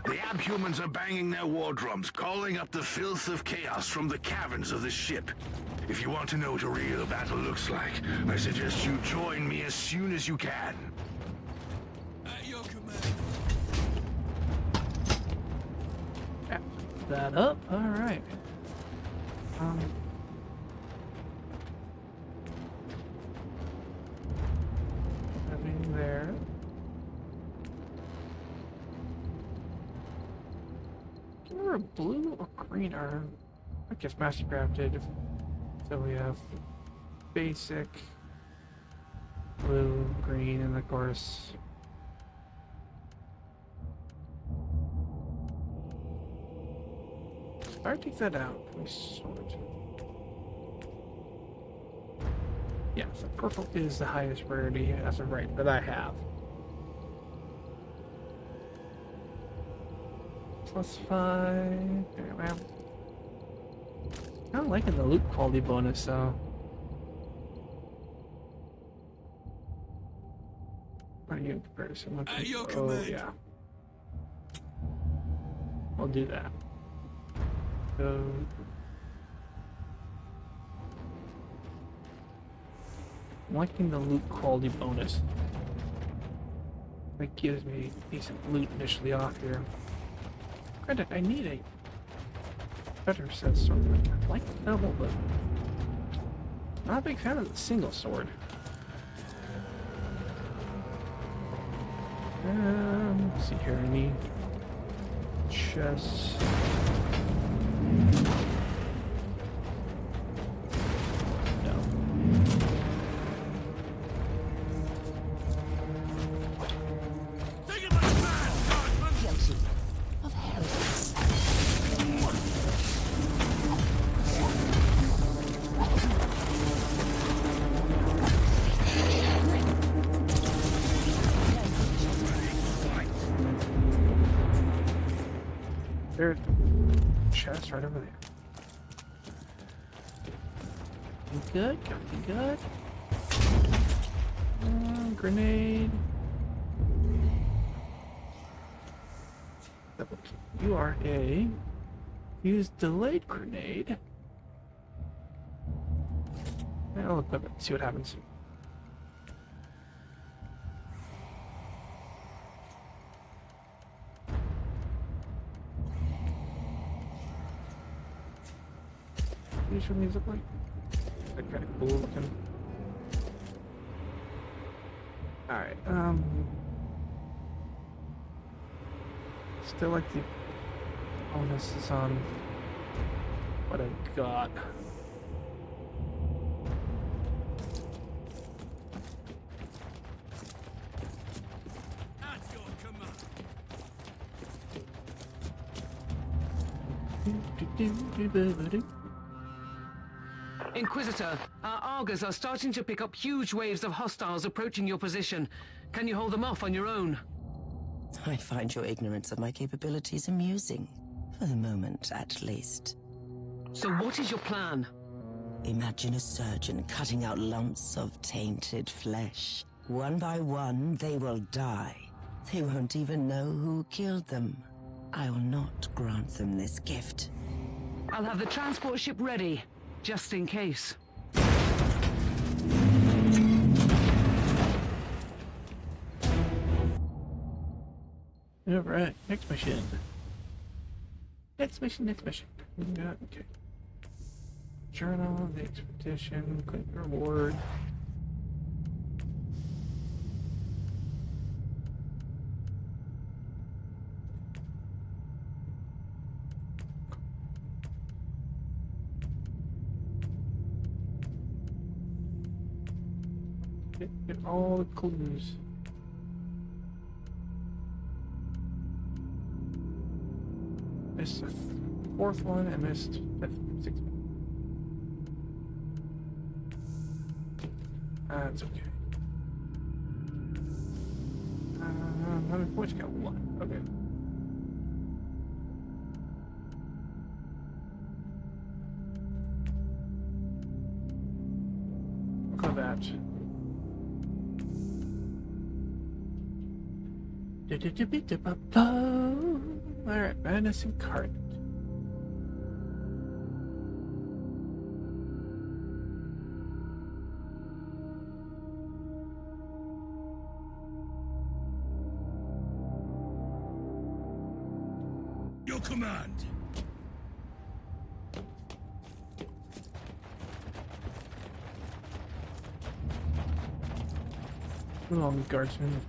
[SPEAKER 4] The abhumans are banging their war drums, calling up the filth of chaos from the caverns of the ship. If you want to know what a real battle looks like, I suggest you join me as soon as you can.
[SPEAKER 6] At your command.
[SPEAKER 1] That up. All right. Nothing there. Can we wear blue or green armor? I guess master crafted. So we have basic, blue, green, and of course. If I take that out, can we sort? Yeah, so purple is the highest rarity as of right that I have. +5. Anyway, I'm kind of liking the loot quality bonus, so. What are you in comparison?
[SPEAKER 6] At your
[SPEAKER 1] Oh,
[SPEAKER 6] command.
[SPEAKER 1] yeah. I'll do that. So. I'm liking the loot quality bonus. That gives me decent loot initially off here. Granted, I need a better set of sword. I like the double, but not a big fan of the single sword. Let's see here, any chests. No.
[SPEAKER 6] Take it like a man, guardsman!
[SPEAKER 2] Guilty of heresy.
[SPEAKER 1] There's a chest right over there. Everything good? Everything good? Grenade. You are a use delayed grenade. I'll equip it, see what happens. These what these look like? They're kind of cool looking. Alright, still like the bonus is on what I got.
[SPEAKER 6] At your command.
[SPEAKER 3] Inquisitor, our Argos are starting to pick up huge waves of hostiles approaching your position. Can you hold them off on your own?
[SPEAKER 2] I find your ignorance of my capabilities amusing. For the moment, at least.
[SPEAKER 3] So what is your plan?
[SPEAKER 2] Imagine a surgeon cutting out lumps of tainted flesh. One by one, they will die. They won't even know who killed them. I will not grant them this gift.
[SPEAKER 3] I'll have the transport ship ready, just in case.
[SPEAKER 1] Alright, next mission. Next mission. We got, okay. Journal, the expedition, click reward. Get all the clues. Missed the fourth one and missed the sixth one. That's okay. How many points got? One. Okay. Look at that. Alright, Madness Incarnate.
[SPEAKER 6] Your command.
[SPEAKER 1] Long guardsman.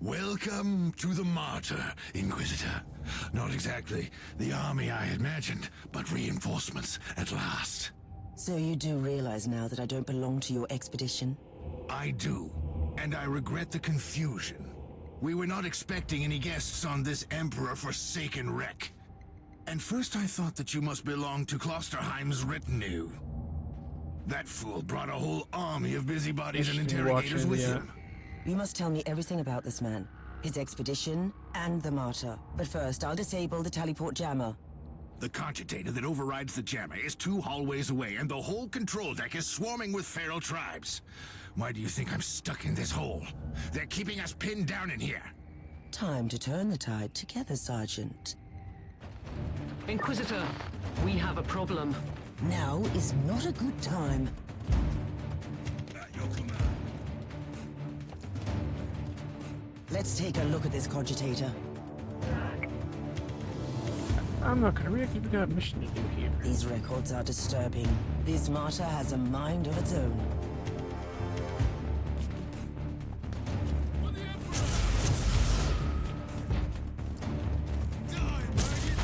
[SPEAKER 4] Welcome to the Martyr, Inquisitor. Not exactly the army I imagined, but reinforcements at last.
[SPEAKER 2] So you do realize now that I don't belong to your expedition?
[SPEAKER 4] I do, and I regret the confusion. We were not expecting any guests on this Emperor-forsaken wreck. And first I thought that you must belong to Klosterheim's retinue. That fool brought a whole army of busybodies and interrogators with him.
[SPEAKER 2] You must tell me everything about this man, his expedition, and the Martyr. But first, I'll disable the Tallyport jammer.
[SPEAKER 4] The cogitator that overrides the jammer is 2 hallways away, and the whole control deck is swarming with feral tribes. Why do you think I'm stuck in this hole? They're keeping us pinned down in here.
[SPEAKER 2] Time to turn the tide together, Sergeant.
[SPEAKER 3] Inquisitor, we have a problem.
[SPEAKER 2] Now is not a good time.
[SPEAKER 6] At your command.
[SPEAKER 2] Let's take a look at this cogitator.
[SPEAKER 1] I'm not gonna read it, we've got a mission to do here.
[SPEAKER 2] These records are disturbing. This Martyr has a mind of its own.
[SPEAKER 6] For the Emperor! Die, maggot!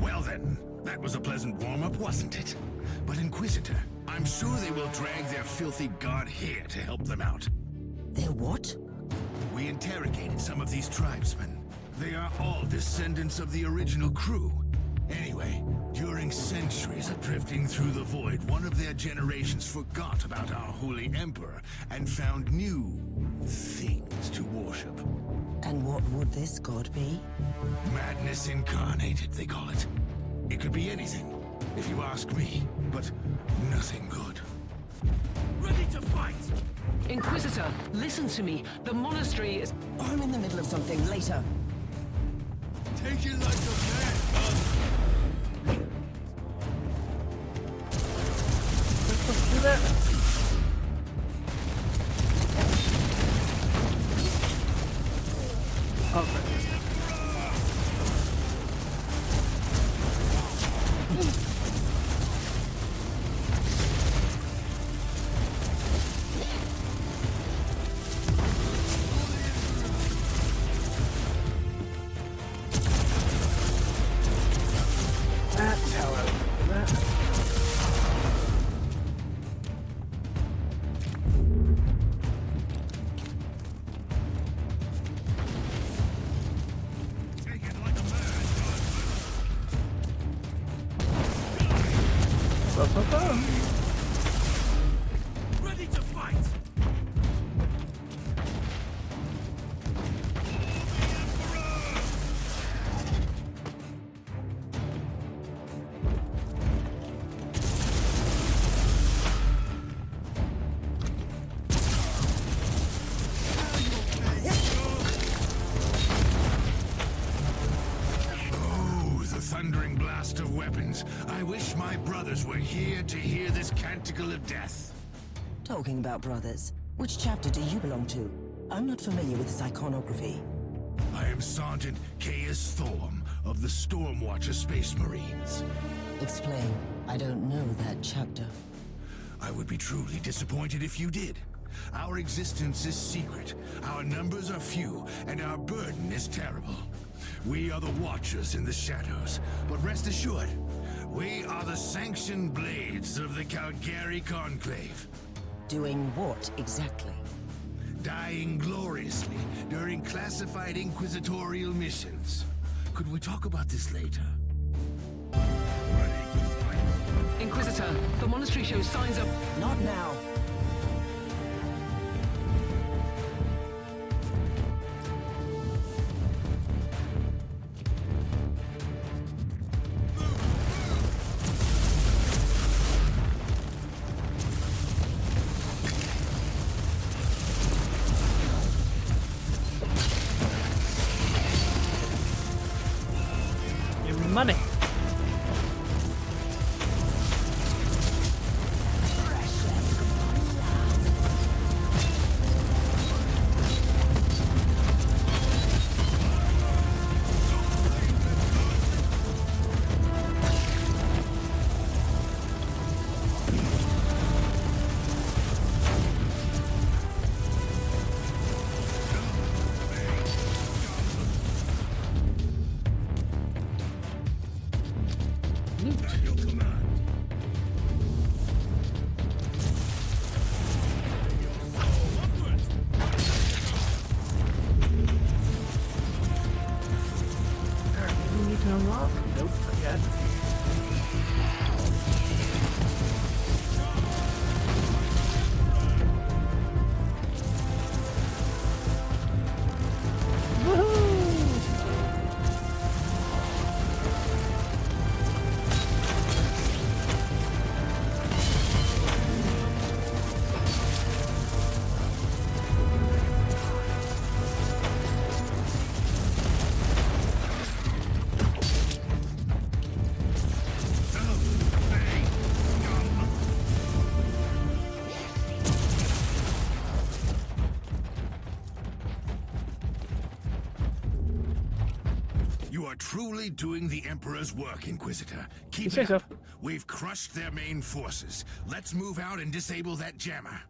[SPEAKER 4] Well then, that was a pleasant warm-up, wasn't it? But Inquisitor, I'm sure they will drag their filthy god here to help them out.
[SPEAKER 2] They're what?
[SPEAKER 4] We interrogated some of these tribesmen. They are all descendants of the original crew. Anyway, during centuries of drifting through the void, one of their generations forgot about our holy emperor and found new things to worship.
[SPEAKER 2] And what would this god be?
[SPEAKER 4] Madness incarnated, they call it. It could be anything, if you ask me, but nothing good.
[SPEAKER 6] Ready to fight!
[SPEAKER 3] Inquisitor, listen to me. The monastery is...
[SPEAKER 2] I'm in the middle of something. Later.
[SPEAKER 6] Take it like a man!
[SPEAKER 1] Let's do that. Okay. Ba-ba-ba.
[SPEAKER 6] Ready to fight!
[SPEAKER 4] Oh, the thundering blast of weapons. I wish my brothers were here to hear this canticle of death.
[SPEAKER 2] Talking about brothers, which chapter do you belong to? I'm not familiar with this iconography.
[SPEAKER 4] I am Sergeant Caius Thorm of the Stormwatcher Space Marines.
[SPEAKER 2] Explain. I don't know that chapter.
[SPEAKER 4] I would be truly disappointed if you did. Our existence is secret, our numbers are few, and our burden is terrible. We are the Watchers in the shadows, but rest assured, we are the sanctioned blades of the Calgary Conclave.
[SPEAKER 2] Doing what exactly?
[SPEAKER 4] Dying gloriously during classified inquisitorial missions. Could we talk about this later?
[SPEAKER 6] Ready to fight!
[SPEAKER 3] Inquisitor, the monastery shows signs of...
[SPEAKER 2] Not now.
[SPEAKER 1] Your money.
[SPEAKER 6] At your command. Onwards!
[SPEAKER 1] Alright, we need to unlock? Nope, not yet. Woohoo!
[SPEAKER 4] You are truly doing the Emperor's work, Inquisitor. Keep
[SPEAKER 1] You say
[SPEAKER 4] it up.
[SPEAKER 1] so.
[SPEAKER 4] We've crushed their main forces. Let's move out and disable that jammer.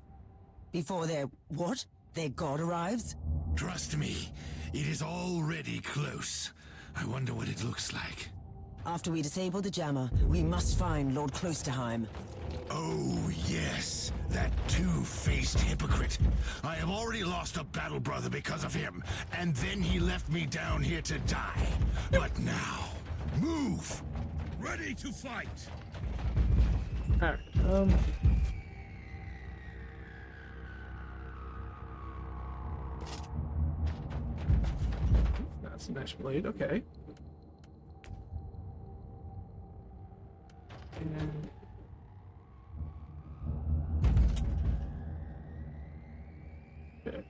[SPEAKER 2] Before their what? Their god arrives?
[SPEAKER 4] Trust me, it is already close. I wonder what it looks like.
[SPEAKER 2] After we disable the jammer, we must find Lord Klosterheim.
[SPEAKER 4] Oh, yes. That two-faced hypocrite. I have already lost a battle brother because of him, and then he left me down here to die. But now, move!
[SPEAKER 6] Ready to fight!
[SPEAKER 1] Alright, that's a nice blade, okay. And... Okay.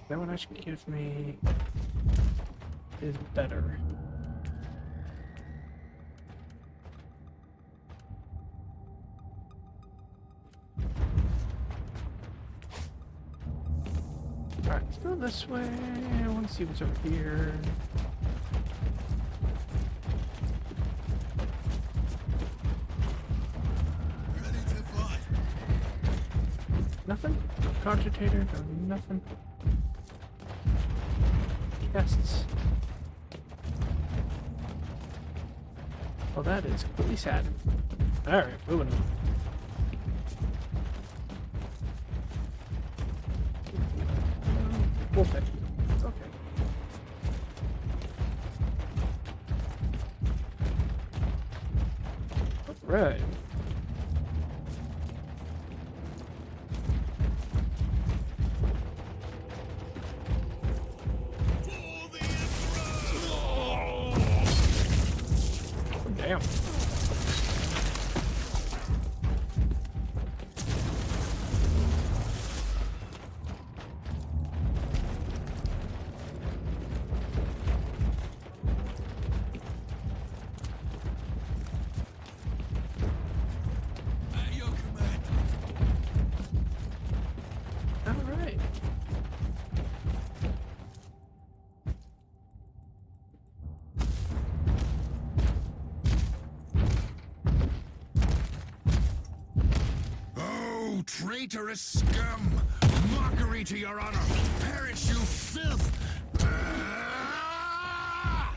[SPEAKER 1] That one actually gives me is better. Alright, let's go this way. I want to see what's over here.
[SPEAKER 6] Ready to fight!
[SPEAKER 1] Nothing? Cogitator, no, nothing. Chests. Well, that is completely sad. Alright, moving on. Wolf it. Okay. Right. Damn.
[SPEAKER 6] At your command.
[SPEAKER 1] All right.
[SPEAKER 4] Oh, traitorous scum! Mockery to your honor! Perish, you filth! Ah!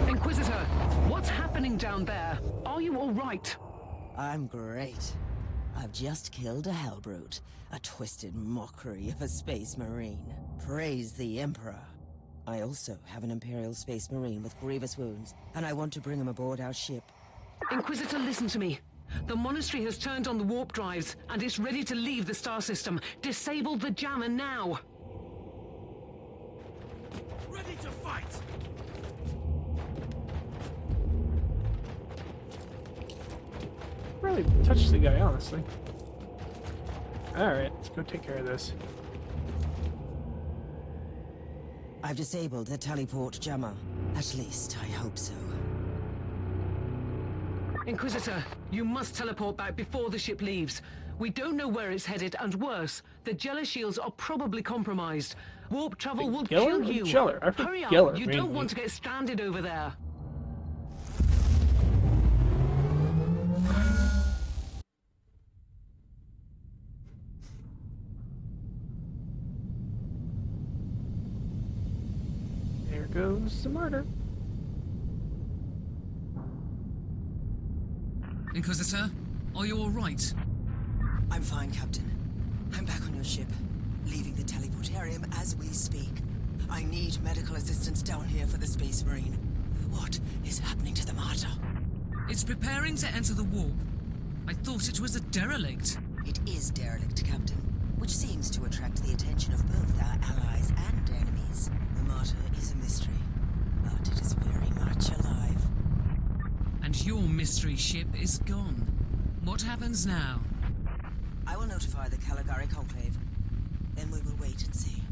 [SPEAKER 3] Inquisitor, what's happening down there? Are you all right?
[SPEAKER 2] I'm great. I've just killed a Hellbrute, a twisted mockery of a space marine. Praise the Emperor. I also have an Imperial Space Marine with grievous wounds, and I want to bring him aboard our ship.
[SPEAKER 3] Inquisitor, listen to me. The monastery has turned on the warp drives, and it's ready to leave the star system. Disable the jammer now!
[SPEAKER 6] Ready to fight.
[SPEAKER 1] Really touched the guy, honestly. Alright, let's go take care of this.
[SPEAKER 2] I've disabled the teleport jammer. At least, I hope so.
[SPEAKER 3] Inquisitor, you must teleport back before the ship leaves. We don't know where it's headed, and worse, the Jeller shields are probably compromised. Warp travel will
[SPEAKER 1] Geller
[SPEAKER 3] kill
[SPEAKER 1] or
[SPEAKER 3] you.
[SPEAKER 1] Jeller? I've heard
[SPEAKER 3] Hurry up,
[SPEAKER 1] Geller,
[SPEAKER 3] you
[SPEAKER 1] mainly.
[SPEAKER 3] don't want to get stranded over there.
[SPEAKER 1] There goes the murder.
[SPEAKER 7] Inquisitor, are you all right?
[SPEAKER 2] I'm fine, Captain. I'm back on your ship, leaving the teleportarium as we speak. I need medical assistance down here for the Space Marine. What is happening to the Martyr?
[SPEAKER 7] It's preparing to enter the warp. I thought it was a derelict.
[SPEAKER 2] It is derelict, Captain, which seems to attract the attention of both our allies and enemies. The Martyr is a mystery, but it is very much alive.
[SPEAKER 7] And your mystery ship is gone. What happens now?
[SPEAKER 2] I will notify the Caligari Conclave. Then we will wait and see.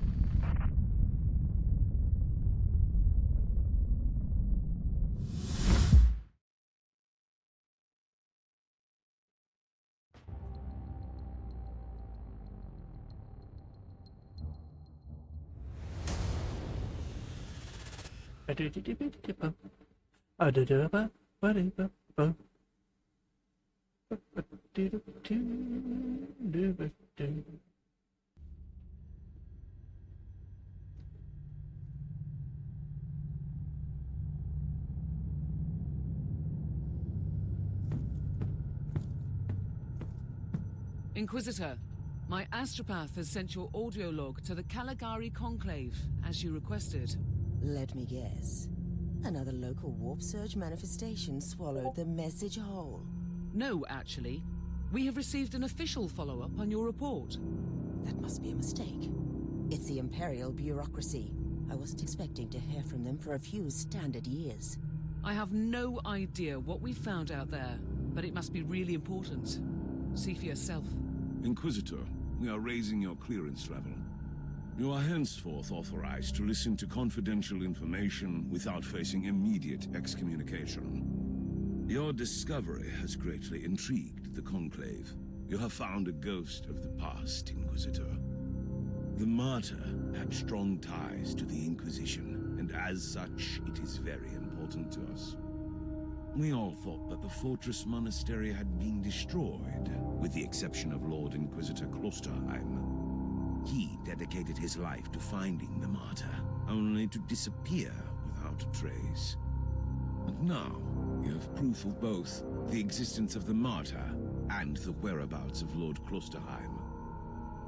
[SPEAKER 7] Inquisitor, my astropath has sent your audio log to the Caligari Conclave, as you requested.
[SPEAKER 2] Let me guess. Another local warp surge manifestation swallowed the message whole.
[SPEAKER 7] No, actually. We have received an official follow-up on your report.
[SPEAKER 2] That must be a mistake. It's the Imperial bureaucracy. I wasn't expecting to hear from them for a few standard years.
[SPEAKER 7] I have no idea what we found out there, but it must be really important. See for yourself.
[SPEAKER 6] Inquisitor, we are raising your clearance level. You are henceforth authorized to listen to confidential information without facing immediate excommunication. Your discovery has greatly intrigued the Conclave. You have found a ghost of the past, Inquisitor. The Martyr had strong ties to the Inquisition, and as such, it is very important to us. We all thought that the Fortress Monastery had been destroyed, with the exception of Lord Inquisitor Klosterheim. He dedicated his life to finding the martyr, only to disappear without a trace. And now, we have proof of both the existence of the martyr and the whereabouts of Lord Klosterheim.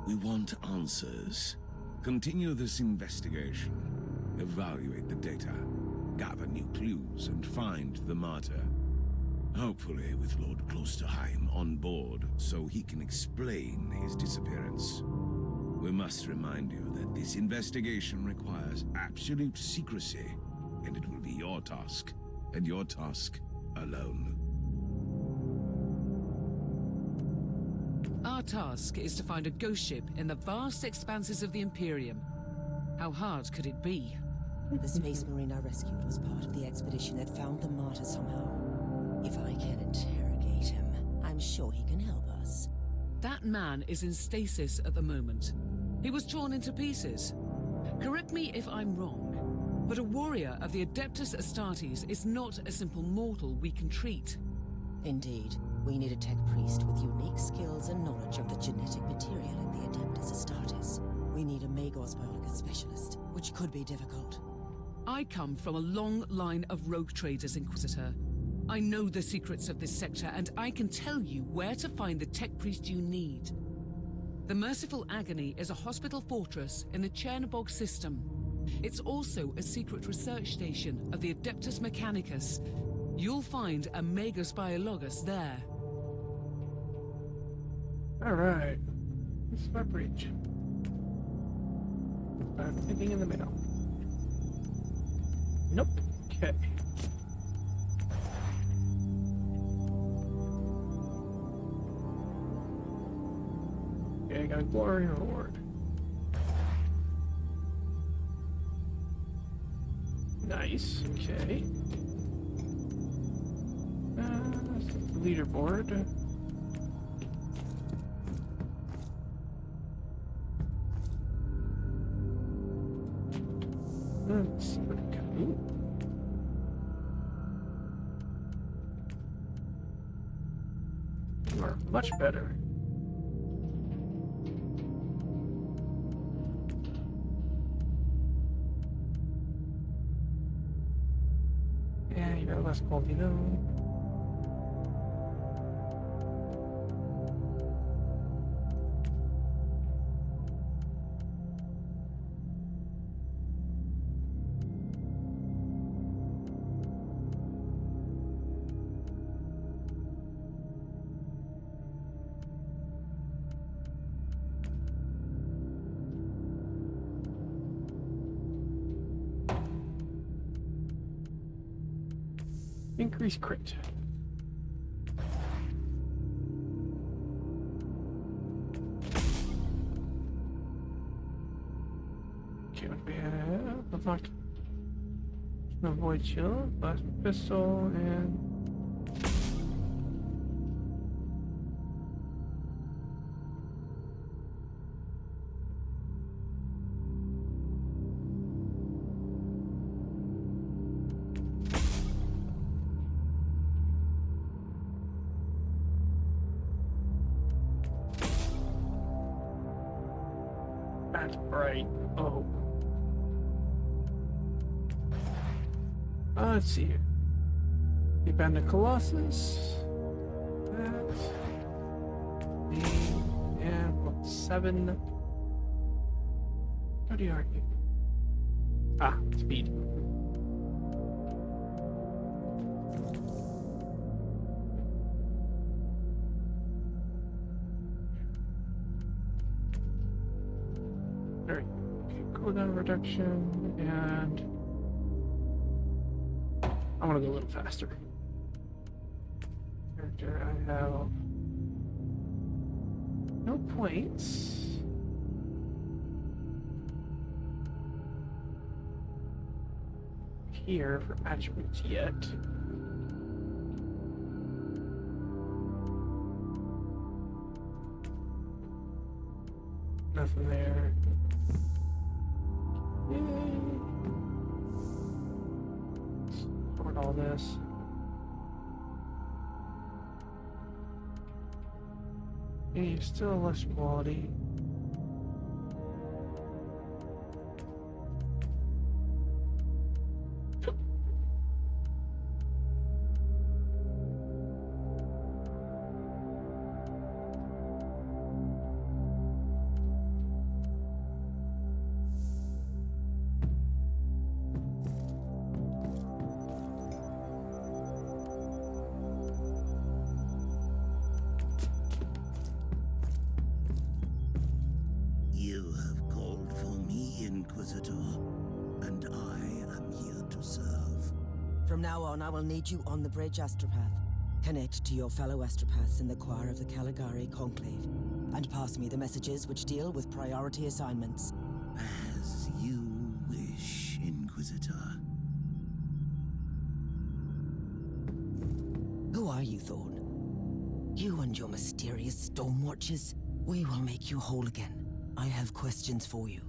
[SPEAKER 6] We want answers. Continue this investigation. Evaluate the data. Gather new clues and find the martyr. Hopefully with Lord Klosterheim on board so he can explain his disappearance. We must remind you that this investigation requires absolute secrecy, and it will be your task, and your task alone.
[SPEAKER 7] Our task is to find a ghost ship in the vast expanses of the Imperium. How hard could it be?
[SPEAKER 2] The Space Marine I rescued was part of the expedition that found the martyr somehow. If I can interrogate him, I'm sure he can help us.
[SPEAKER 7] That man is in stasis at the moment. He was torn into pieces. Correct me if I'm wrong, but a warrior of the Adeptus Astartes is not a simple mortal we can treat.
[SPEAKER 2] Indeed. We need a tech priest with unique skills and knowledge of the genetic material in the Adeptus Astartes. We need a Magos biologist specialist, which could be difficult.
[SPEAKER 7] I come from a long line of rogue traders, Inquisitor. I know the secrets of this sector, and I can tell you where to find the tech priest you need. The Merciful Agony is a hospital fortress in the Chernobog system. It's also a secret research station of the Adeptus Mechanicus. You'll find a Magos biologist there.
[SPEAKER 1] Alright. This is my bridge. Anything in the middle? Nope. Okay. Okay, I got a glory reward. Nice. Okay. Leaderboard. Let's see what we got. Ooh. You are much better. Yeah, you're less quality though. Increase crit. Okay, what do we have? Unlocked. No void shield, blast pistol, and that's bright. Oh. Let's see here. The Abandoned Colossus. That. And what, 7. How do you argue? Ah, speed. Alright. Okay, cooldown reduction and I want to go a little faster. Character, I have no points. Here for attributes yet. Nothing there. Yay. Sort all this. Okay, still less quality.
[SPEAKER 8] Inquisitor, and I am here to serve.
[SPEAKER 2] From now on, I will need you on the bridge, Astropath. Connect to your fellow Astropaths in the choir of the Caligari Conclave, and pass me the messages which deal with priority assignments.
[SPEAKER 8] As you wish, Inquisitor.
[SPEAKER 2] Who are you, Thorn? You and your mysterious Stormwatchers? We will make you whole again. I have questions for you.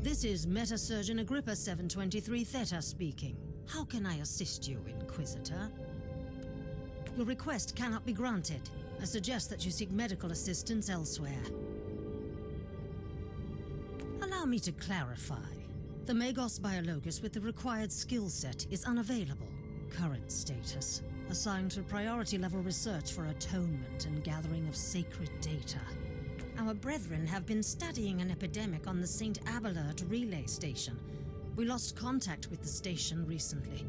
[SPEAKER 9] This is Meta-Surgeon Agrippa 723 Theta speaking. How can I assist you, Inquisitor? Your request cannot be granted. I suggest that you seek medical assistance elsewhere. Allow me to clarify. The Magos Biologus with the required skill set is unavailable. Current status: assigned to priority level research for atonement and gathering of sacred data. Our brethren have been studying an epidemic on the St. Abelard relay station. We lost contact with the station recently.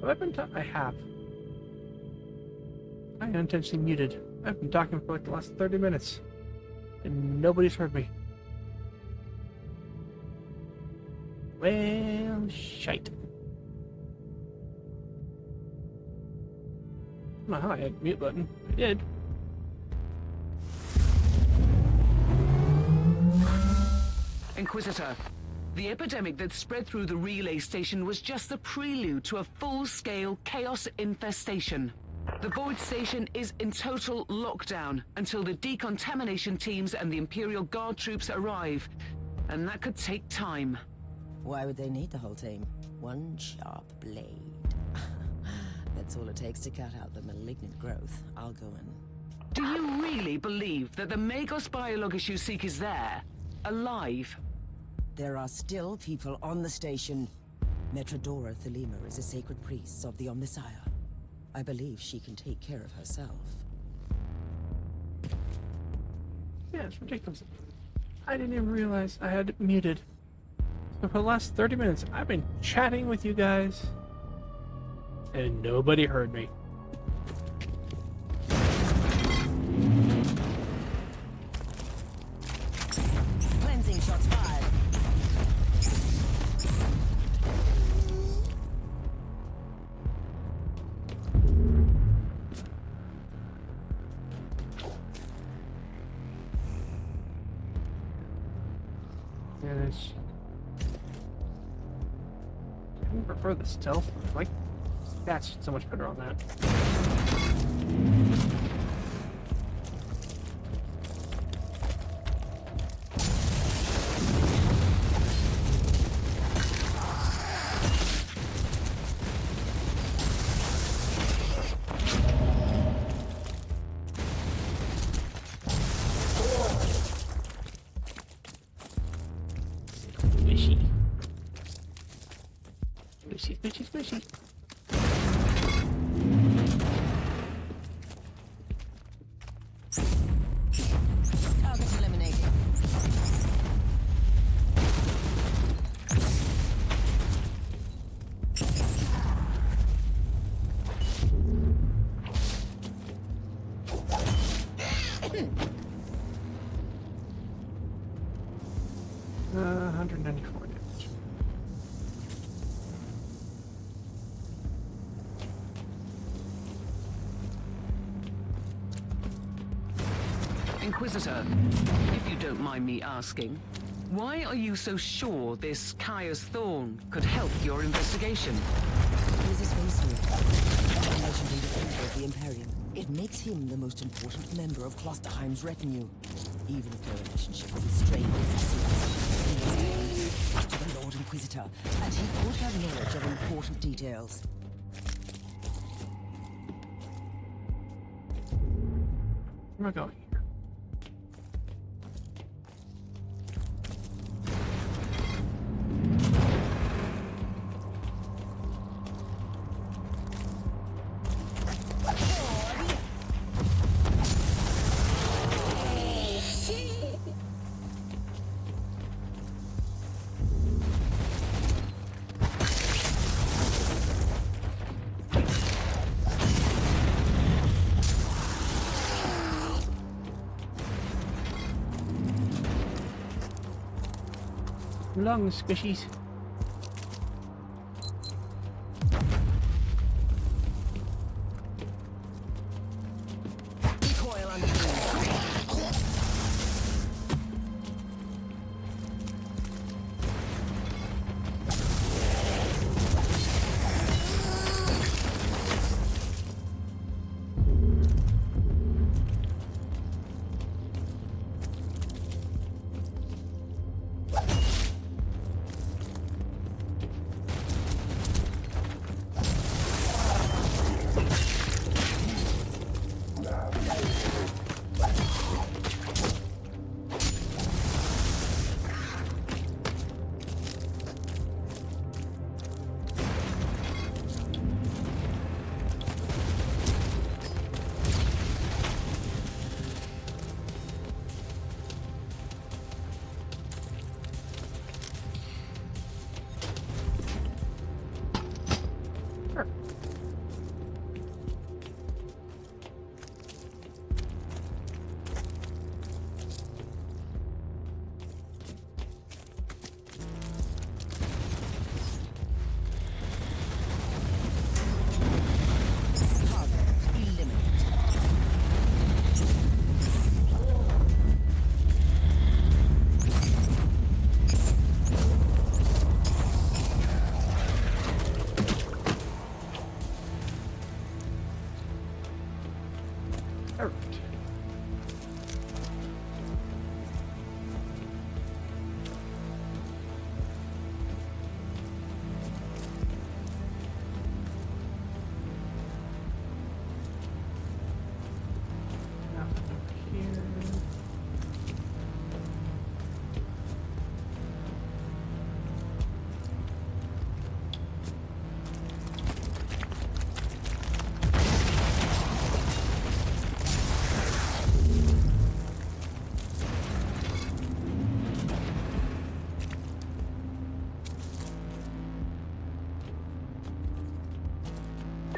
[SPEAKER 1] Have I been I have. I unintentionally muted. I've been talking for like the last 30 minutes. And nobody's heard me. Well, shite. I don't know how I had the mute button. I did.
[SPEAKER 3] Inquisitor, the epidemic that spread through the relay station was just the prelude to a full-scale chaos infestation. The Void Station is in total lockdown until the decontamination teams and the Imperial Guard troops arrive, and that could take time.
[SPEAKER 2] Why would they need the whole team? One sharp blade. That's all it takes to cut out the malignant growth. I'll go in.
[SPEAKER 3] Do you really believe that the Magos Biologus you seek is there, alive?
[SPEAKER 2] There are still people on the station. Metrodora Thelema is a sacred priest of the Omnissiah. I believe she can take care of herself.
[SPEAKER 1] Yeah, it's ridiculous. I didn't even realize I had it muted. So for the last 30 minutes, I've been chatting with you guys, and nobody heard me.
[SPEAKER 2] Cleansing shots fired.
[SPEAKER 1] Finish. I prefer the stealth. I like that's so much better on that. Squishy. Squishy, squishy, squishy.
[SPEAKER 2] Target eliminated.
[SPEAKER 1] $194 damage.
[SPEAKER 3] Inquisitor, if you don't mind me asking, why are you so sure this Caius Thorn could help your investigation?
[SPEAKER 2] He is a spacewalker, a legendary defender of the Imperium. It makes him the most important member of Klosterheim's retinue. Even if their relationship with the strangers is to the Lord Inquisitor, and he could have knowledge of important details.
[SPEAKER 1] Where am I going here? Long squishies.
[SPEAKER 2] Recoil on the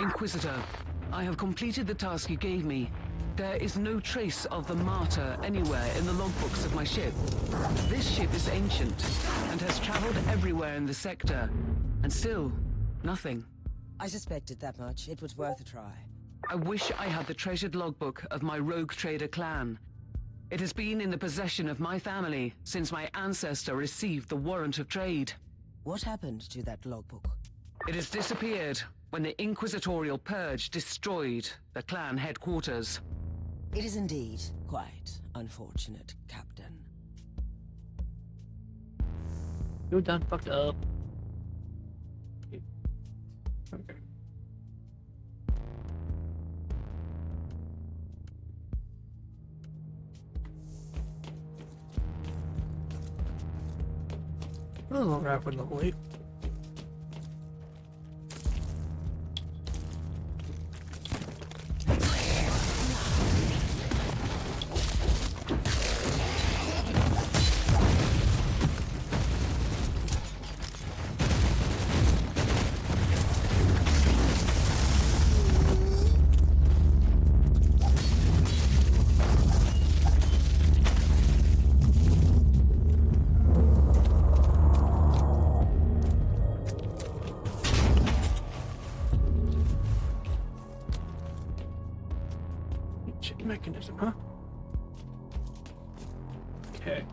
[SPEAKER 3] Inquisitor, I have completed the task you gave me. There is no trace of the martyr anywhere in the logbooks of my ship. This ship is ancient and has traveled everywhere in the sector, and still, nothing.
[SPEAKER 2] I suspected that much. It was worth a try.
[SPEAKER 3] I wish I had the treasured logbook of my rogue trader clan. It has been in the possession of my family since my ancestor received the warrant of trade.
[SPEAKER 2] What happened to that logbook?
[SPEAKER 3] It has disappeared when the Inquisitorial Purge destroyed the clan headquarters.
[SPEAKER 2] It is indeed quite unfortunate, Captain.
[SPEAKER 1] You done fucked up. Okay. A little longer after the wait. Huh? Okay.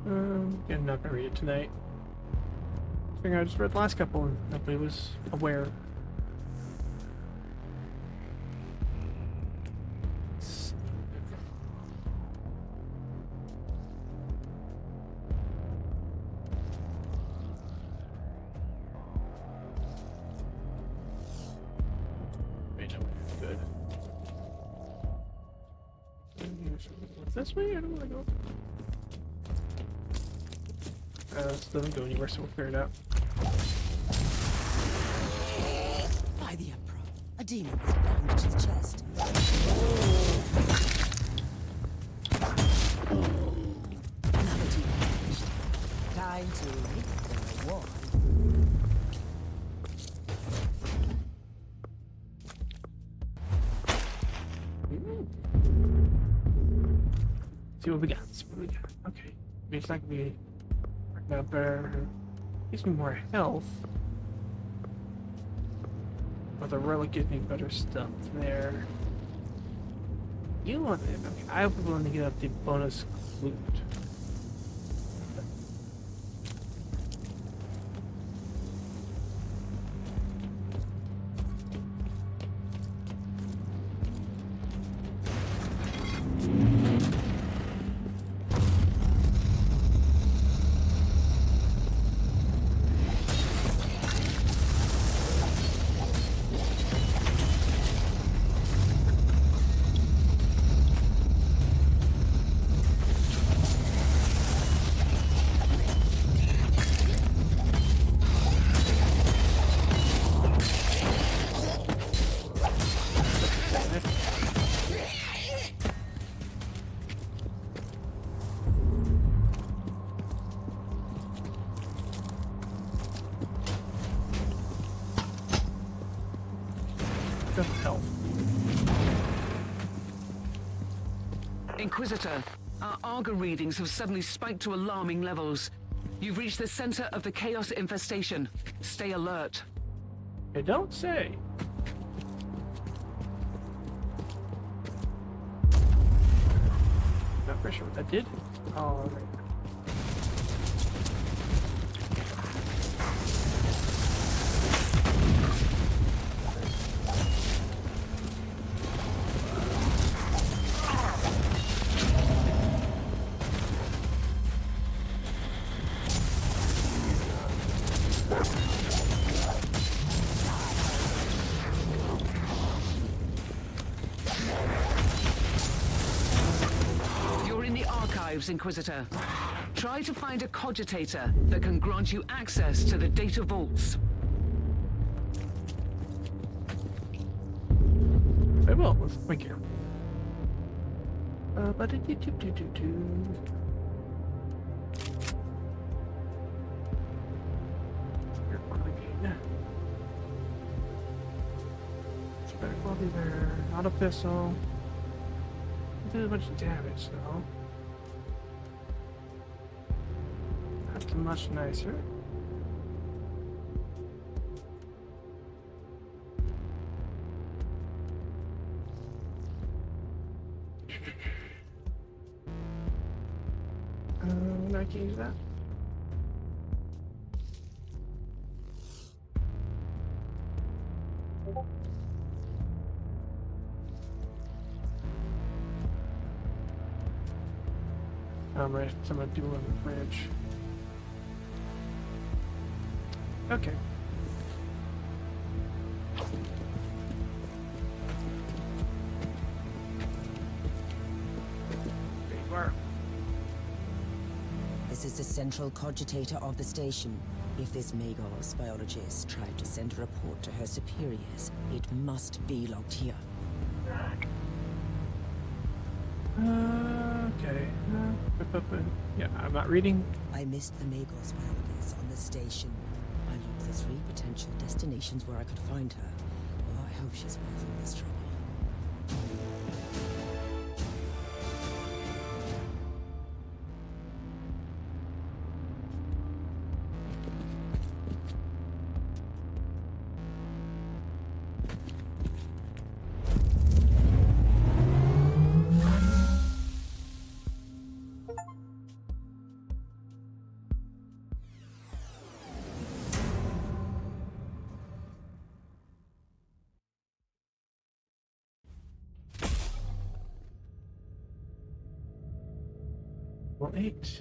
[SPEAKER 1] I'm not gonna read it tonight. I think I just read the last couple and nobody was aware. Good. This way? I don't want to go. This doesn't go anywhere, so we'll figure it out.
[SPEAKER 2] By the Emperor, a demon was bound to the chest. Another demon vanished. Time to hit the wall.
[SPEAKER 1] See what we got. See what we got. Okay. Maybe it's not gonna be working out better. Gives me more health. But the relic gives me better stuff there. You want it? Okay, I want to get up the bonus loot. Health.
[SPEAKER 3] Inquisitor, our Arga readings have suddenly spiked to alarming levels. You've reached the center of the Chaos infestation. Stay alert.
[SPEAKER 1] You don't say. Not very sure what that did. Oh, right.
[SPEAKER 3] Inquisitor. Try to find a cogitator that can grant you access to the data vaults.
[SPEAKER 1] I will. Thank you. But You're green. It's better quality there. Not a pistol. Did a bunch of damage though. That's much nicer. I can use that. Right, some of the people in the fridge. Okay. There you are.
[SPEAKER 2] This is the central cogitator of the station. If this Magos biologist tried to send a report to her superiors, it must be logged here.
[SPEAKER 1] Okay. Yeah, I'm not reading.
[SPEAKER 2] I missed the Magos biologist on the station. I looked the 3 potential destinations where I could find her. Oh, I hope she's worth all this trouble.
[SPEAKER 1] Well, 8.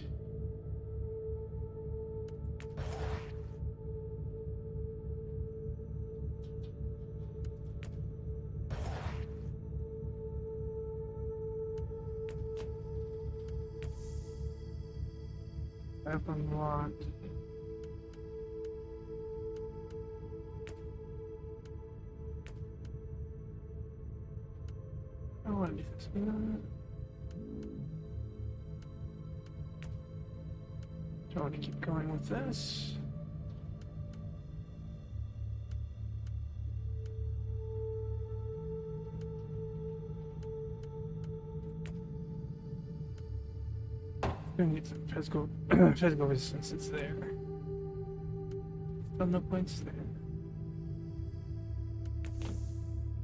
[SPEAKER 1] I've unlocked. I want to do this. Do I want to keep going with this? Gonna need some physical physical resistance. It's there. Still no points there.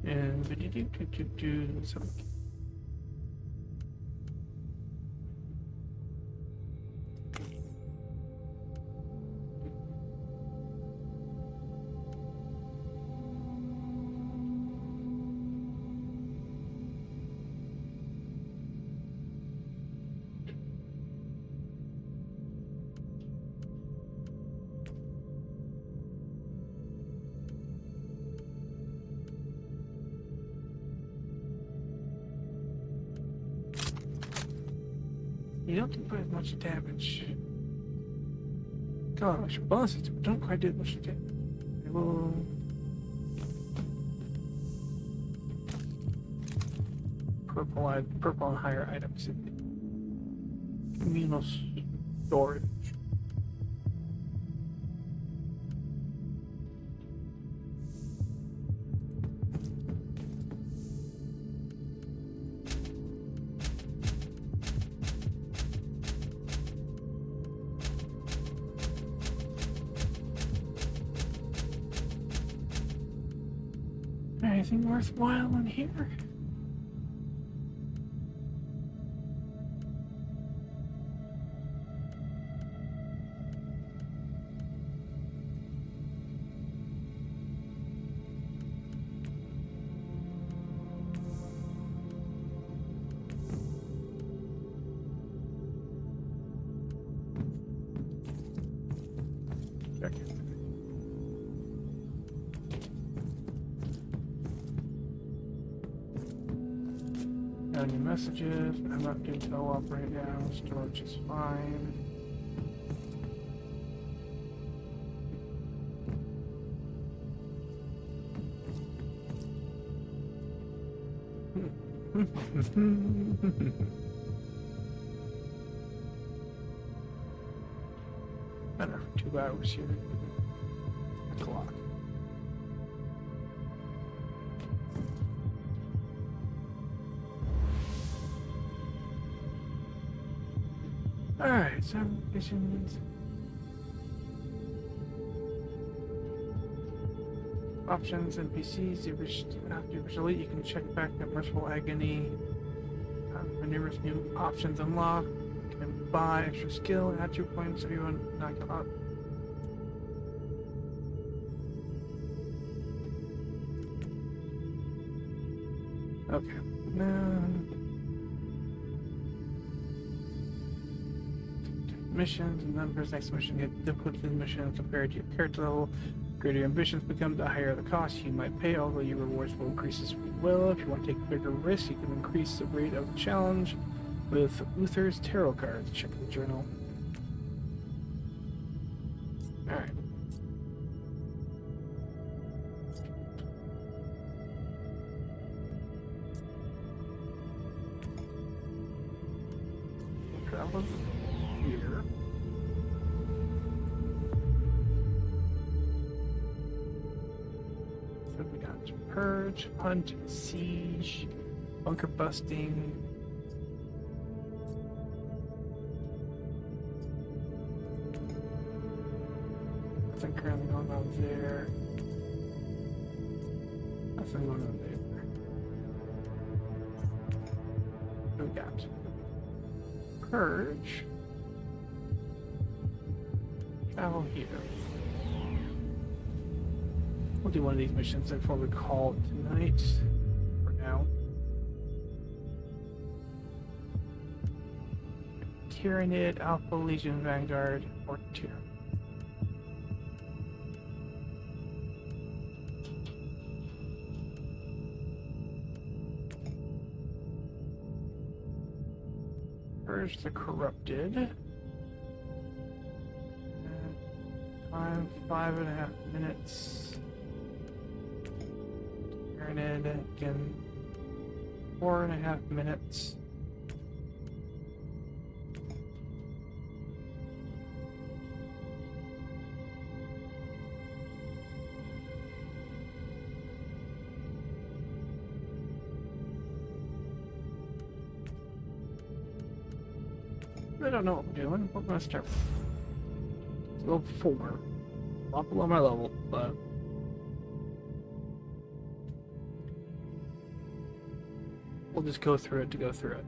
[SPEAKER 1] And some. You don't do quite as much damage. Gosh, bonuses don't quite do as much damage. I will. Purple and higher items in communal storage. Anything worthwhile in here? Check it. No new messages. I'm not doing co-op right now. Storage is fine. Been there for 2 hours here. The clock. Alright, some missions. Options, NPCs, after you delete, you can check back at Merciful Agony. Numerous new options unlocked. You can buy extra skill, add 2 points if you want to knock it out. Okay, now missions and numbers. Next mission, get difficulty of the mission compared to your character level. Greater your ambitions become, the higher the cost you might pay, although your rewards will increase as well. If you want to take bigger risks, you can increase the rate of the challenge with Uther's tarot cards. Check the journal. Alright. Travel here. We got Purge, Hunt, Siege, Bunker Busting. Nothing currently going on there. Nothing going on there. What we got? Purge. Travel here. We'll do one of these missions before we call it tonight. For now. Tyranid, Alpha, Legion, Vanguard, or Tyr. Purge the Corrupted. 5.5 minutes. Tyranid, again, 4.5 minutes. I don't know what we're doing. We're gonna start with level 4. Not below my level, but we'll just go through it to go through it.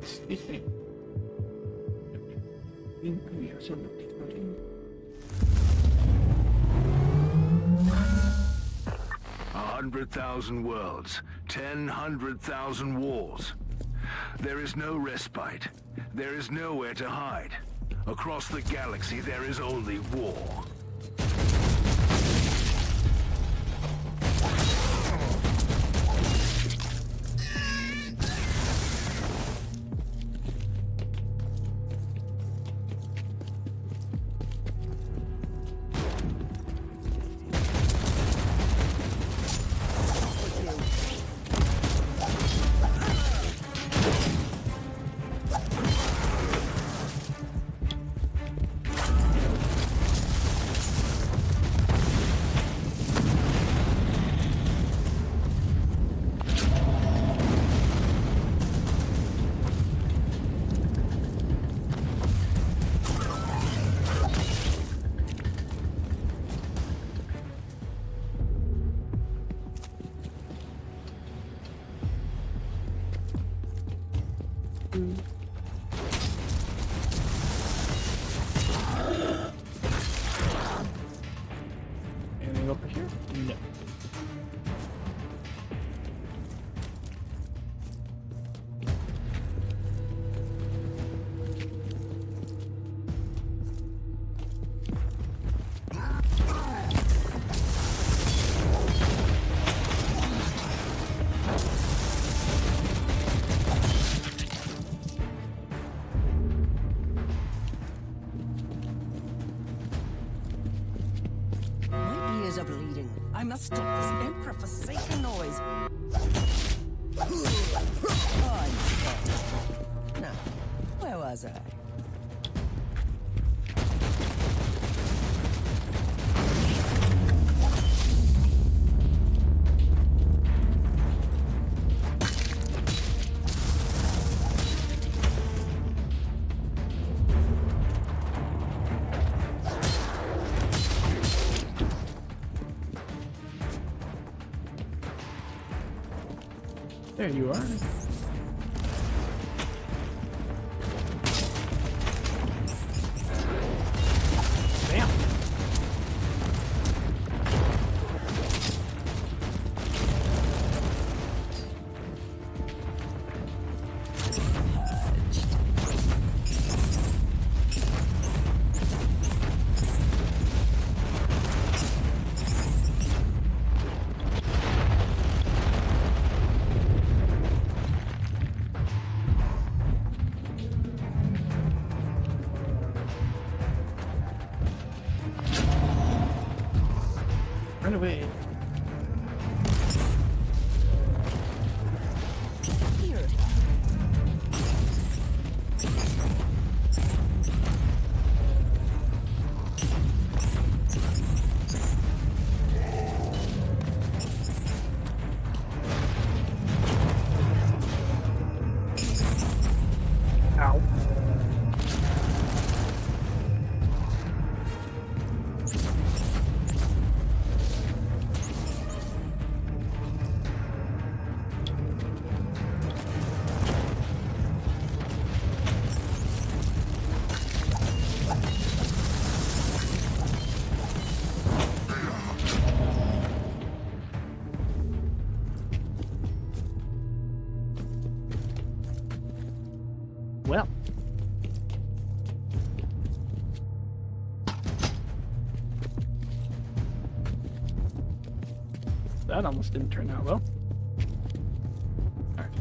[SPEAKER 1] Excuse me. We are so loading.
[SPEAKER 4] 100,000 worlds, 100,000 wars. There is no respite. There is nowhere to hide. Across the galaxy, there is only war.
[SPEAKER 1] Anything over here? No.
[SPEAKER 2] My ears are bleeding. I must stop this emperor-forsaken noise. Oh, I'm scared. Now, where was I?
[SPEAKER 1] There you are. Bam. Run away.
[SPEAKER 2] Here.
[SPEAKER 1] Ow. well. That almost didn't turn out well. Alright.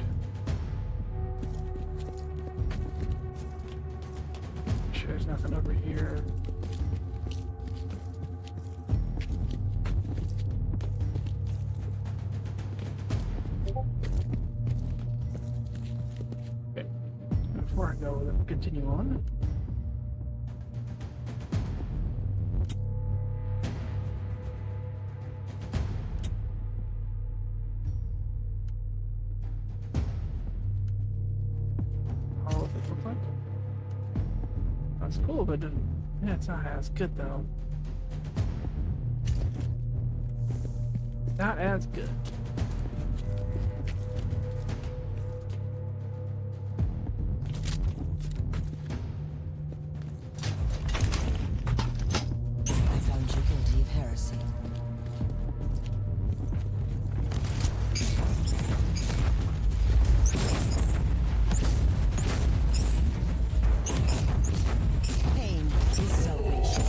[SPEAKER 1] Make sure there's nothing over here. Okay. Before I go, continue on. That's cool, but yeah, it's not as good though. Not as good.
[SPEAKER 2] I found you guilty of heresy. Pain is salvation.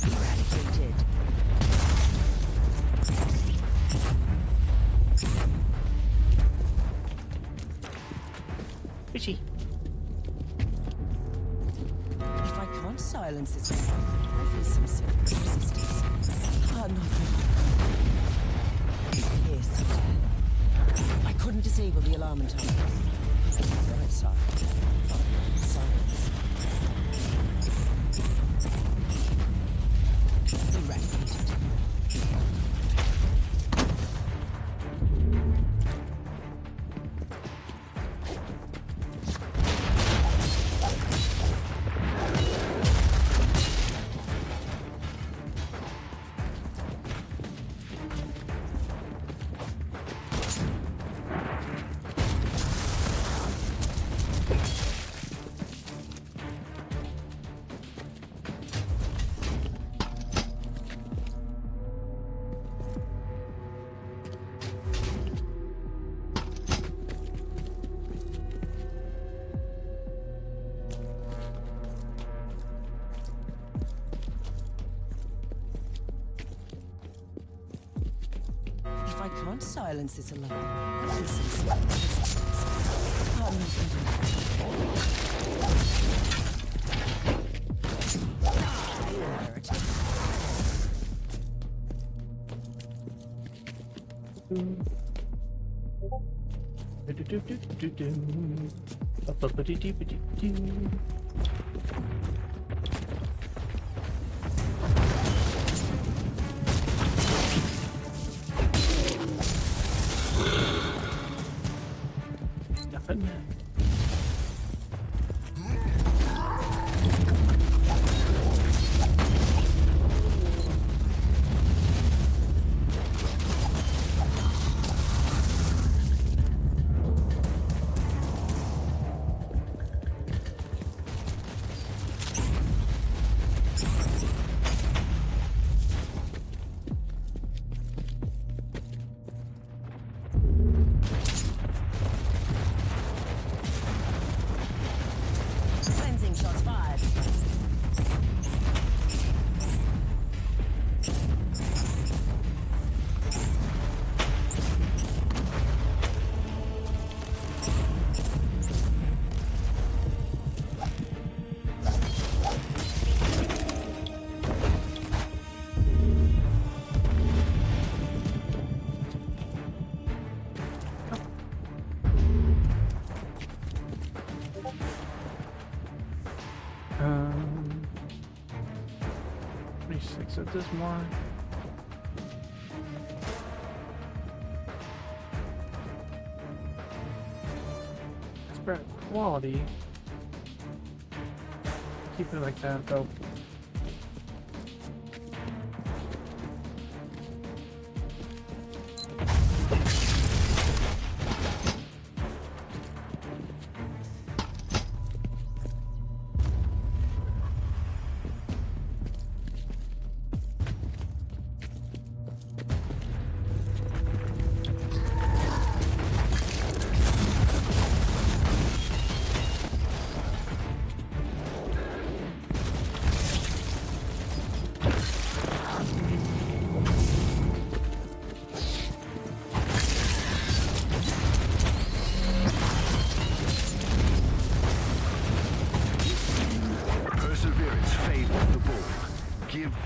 [SPEAKER 2] Eradicated.
[SPEAKER 1] Fishy.
[SPEAKER 2] If I can't silence this, I feel some serious resistance. Ah, no. Yes. I couldn't disable the alarm in time. Right side. Silence. Eradicated. If I can't silence this alarm, I feel some serious resistance. Ah, no. Die, heretic.
[SPEAKER 1] Nothing.
[SPEAKER 2] Cleansing shots fired.
[SPEAKER 1] Um, 36 of this more. Spread quality. Keep it like that though.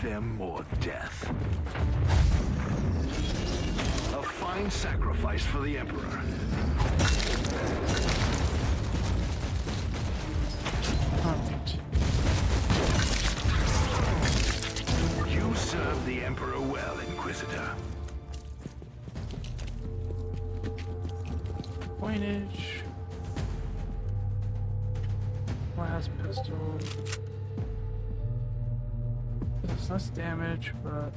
[SPEAKER 4] them or death. A fine sacrifice for the Emperor.
[SPEAKER 1] Alright.
[SPEAKER 4] You serve the Emperor well, Inquisitor.
[SPEAKER 1] Coinage. Blast pistol. It's less damage, but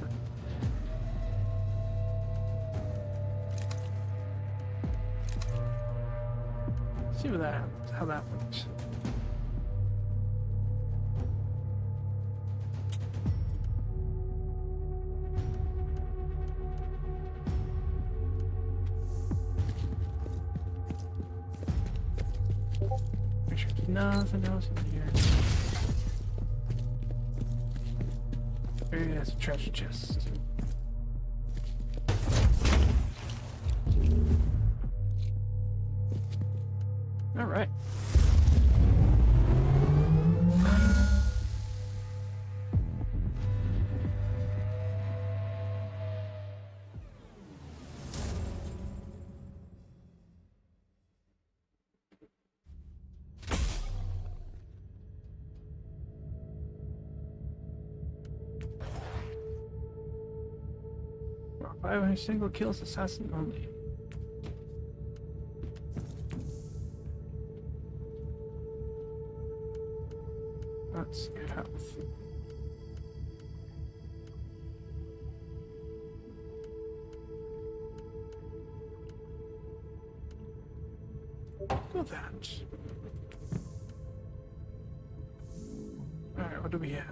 [SPEAKER 1] see what that happens, how that works. Make sure there's nothing else in here. Maybe that's a treasure chest. All right. Well, 500 single kills assassin only. That's health. Do that. Alright, what do we have?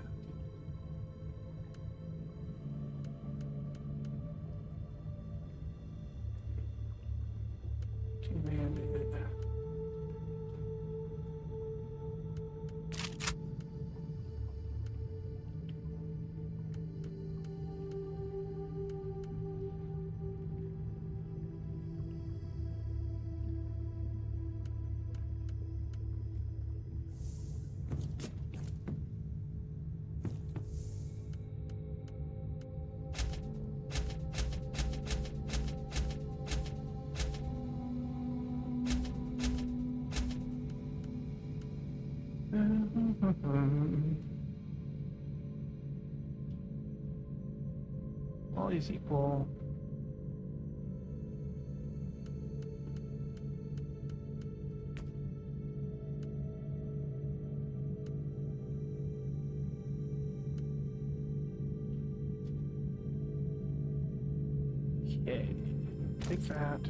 [SPEAKER 1] All is equal. Okay, take that.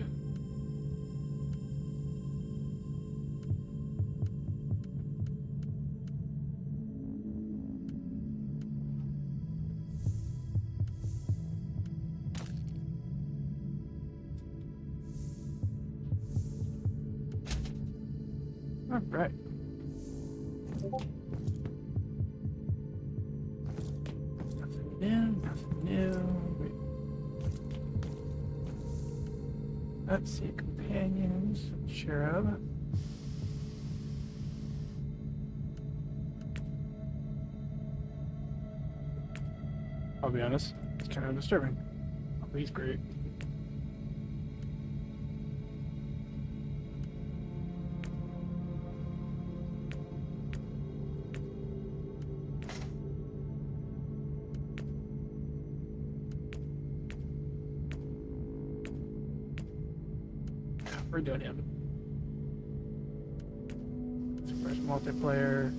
[SPEAKER 1] All right. Nothing new, nothing new. Wait. Let's see, companions, cherub. I'll be honest, it's kind of disturbing. Oh, he's great. We're doing him. First multiplayer.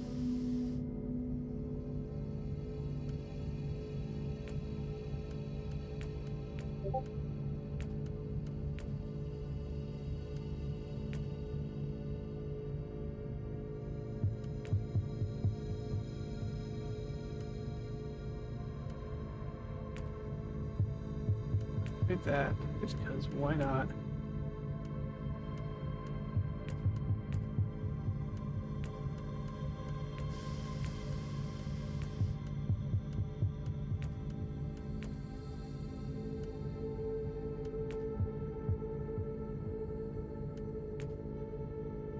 [SPEAKER 1] Did that just because why not?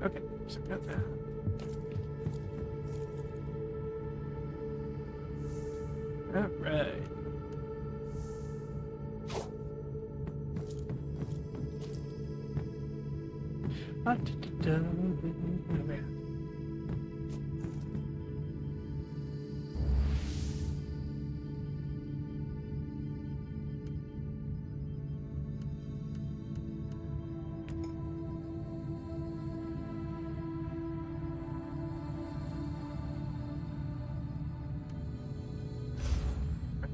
[SPEAKER 1] Okay, so got that. Alright. Oh, man.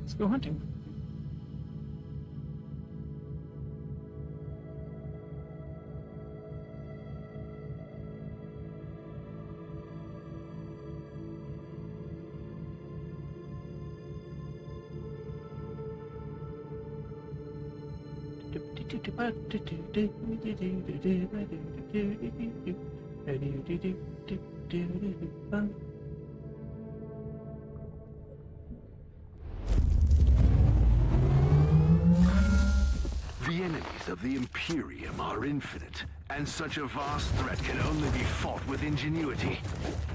[SPEAKER 1] Let's go hunting.
[SPEAKER 4] The enemies of the Imperium are infinite, and such a vast threat can only be fought with ingenuity.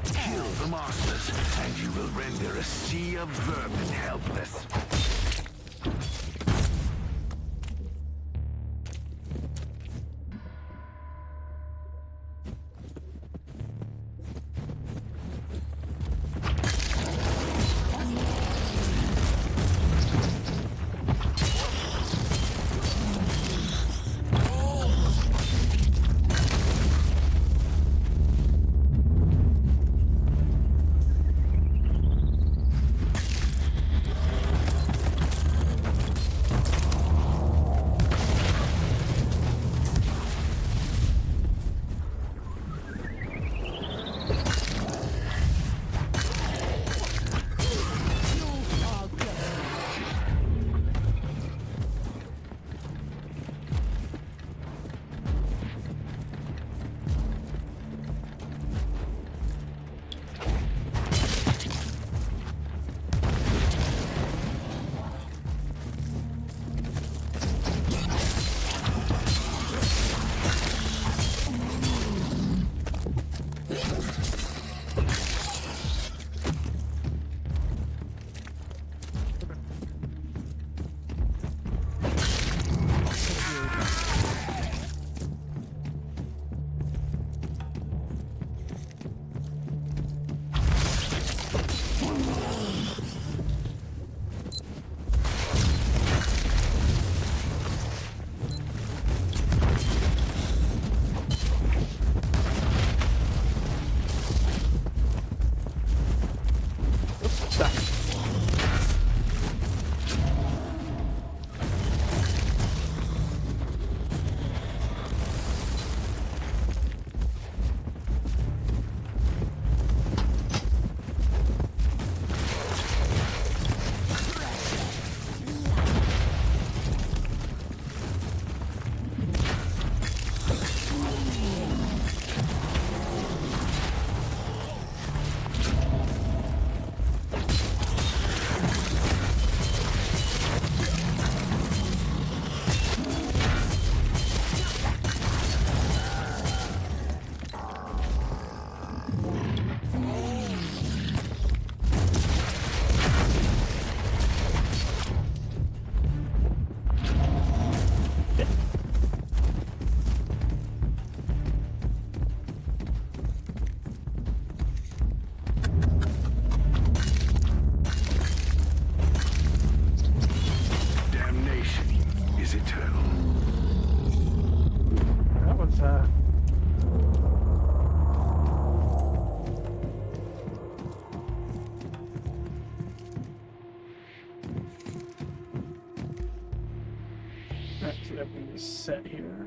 [SPEAKER 4] Kill the Masters, and you will render a sea of vermin helpless.
[SPEAKER 1] So everything is set here.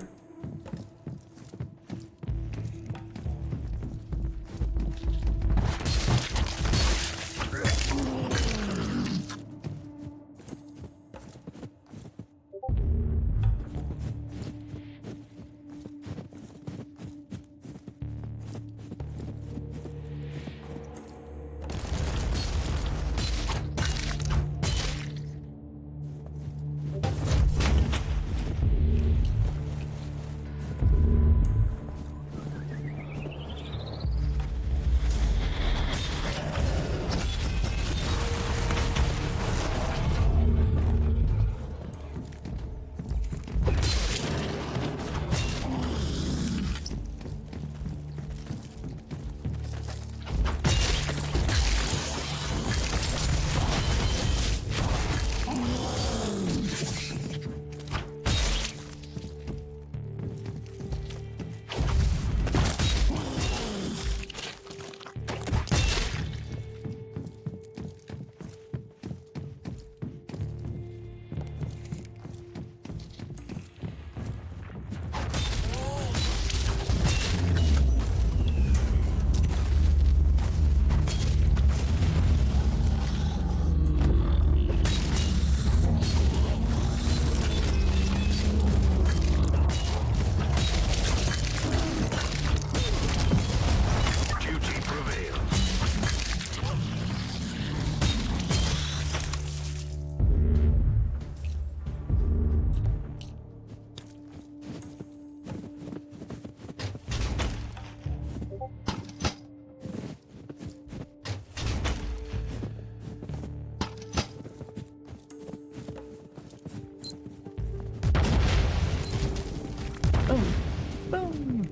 [SPEAKER 1] Boom.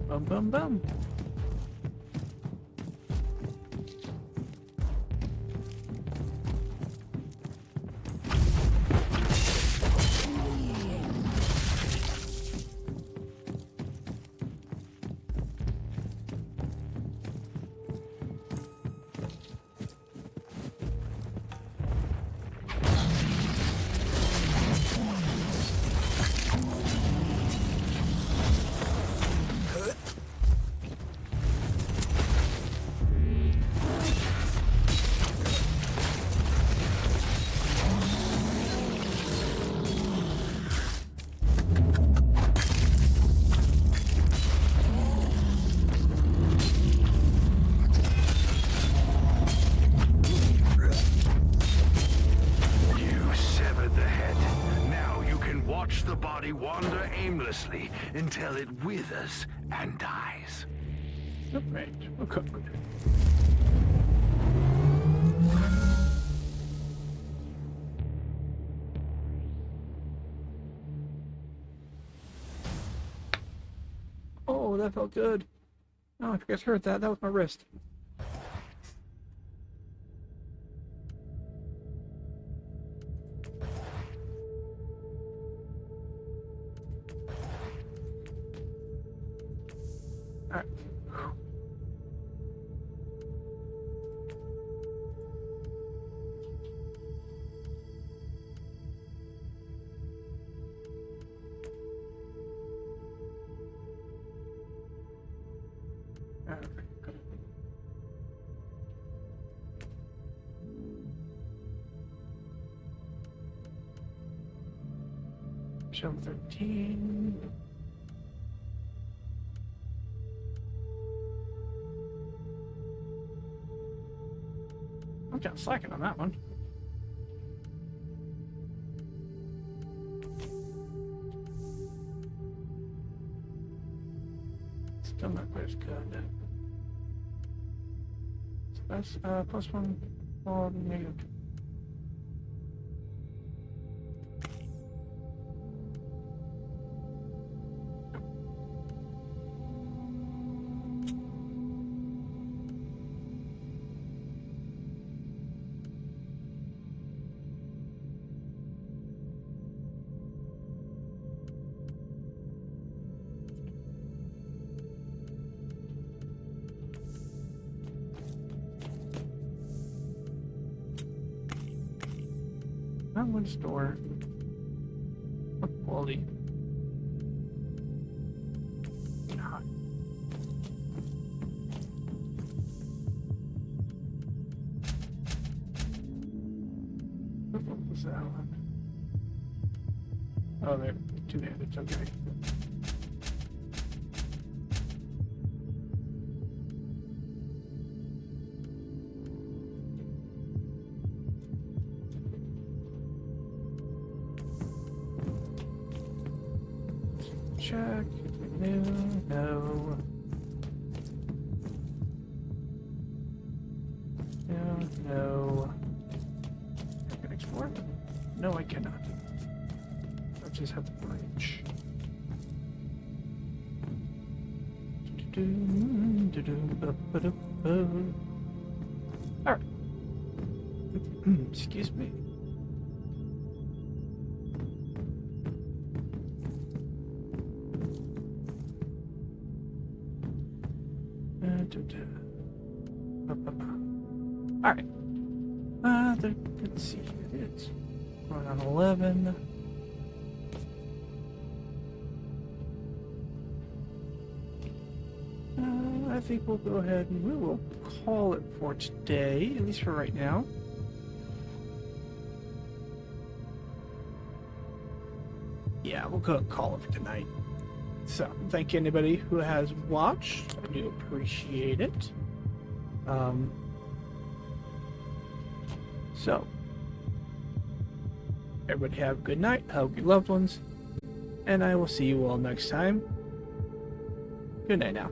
[SPEAKER 1] Bum bum bum.
[SPEAKER 4] Wander aimlessly until it withers and dies.
[SPEAKER 1] Right, we're covered. Oh, that felt good. Oh, if you guys heard that, that was my wrist. Alright. Show 13. I'm kind of slacking on that one. Still not quite as good. So that's +1 for negative. I'm going to store. What quality? Hot. What was that one? Oh, they're two-handed. Okay. Check. No. No. I can explore? No, I cannot. I just have to breach. Alright. Excuse me. Alright. Let's see. It's going on 11. I think we'll go ahead and we will call it for today, at least for right now. Yeah, we'll go and call it for tonight. So, thank you anybody who has watched. I do appreciate it. So, everybody have a good night, hug your loved ones, and I will see you all next time. Good night now.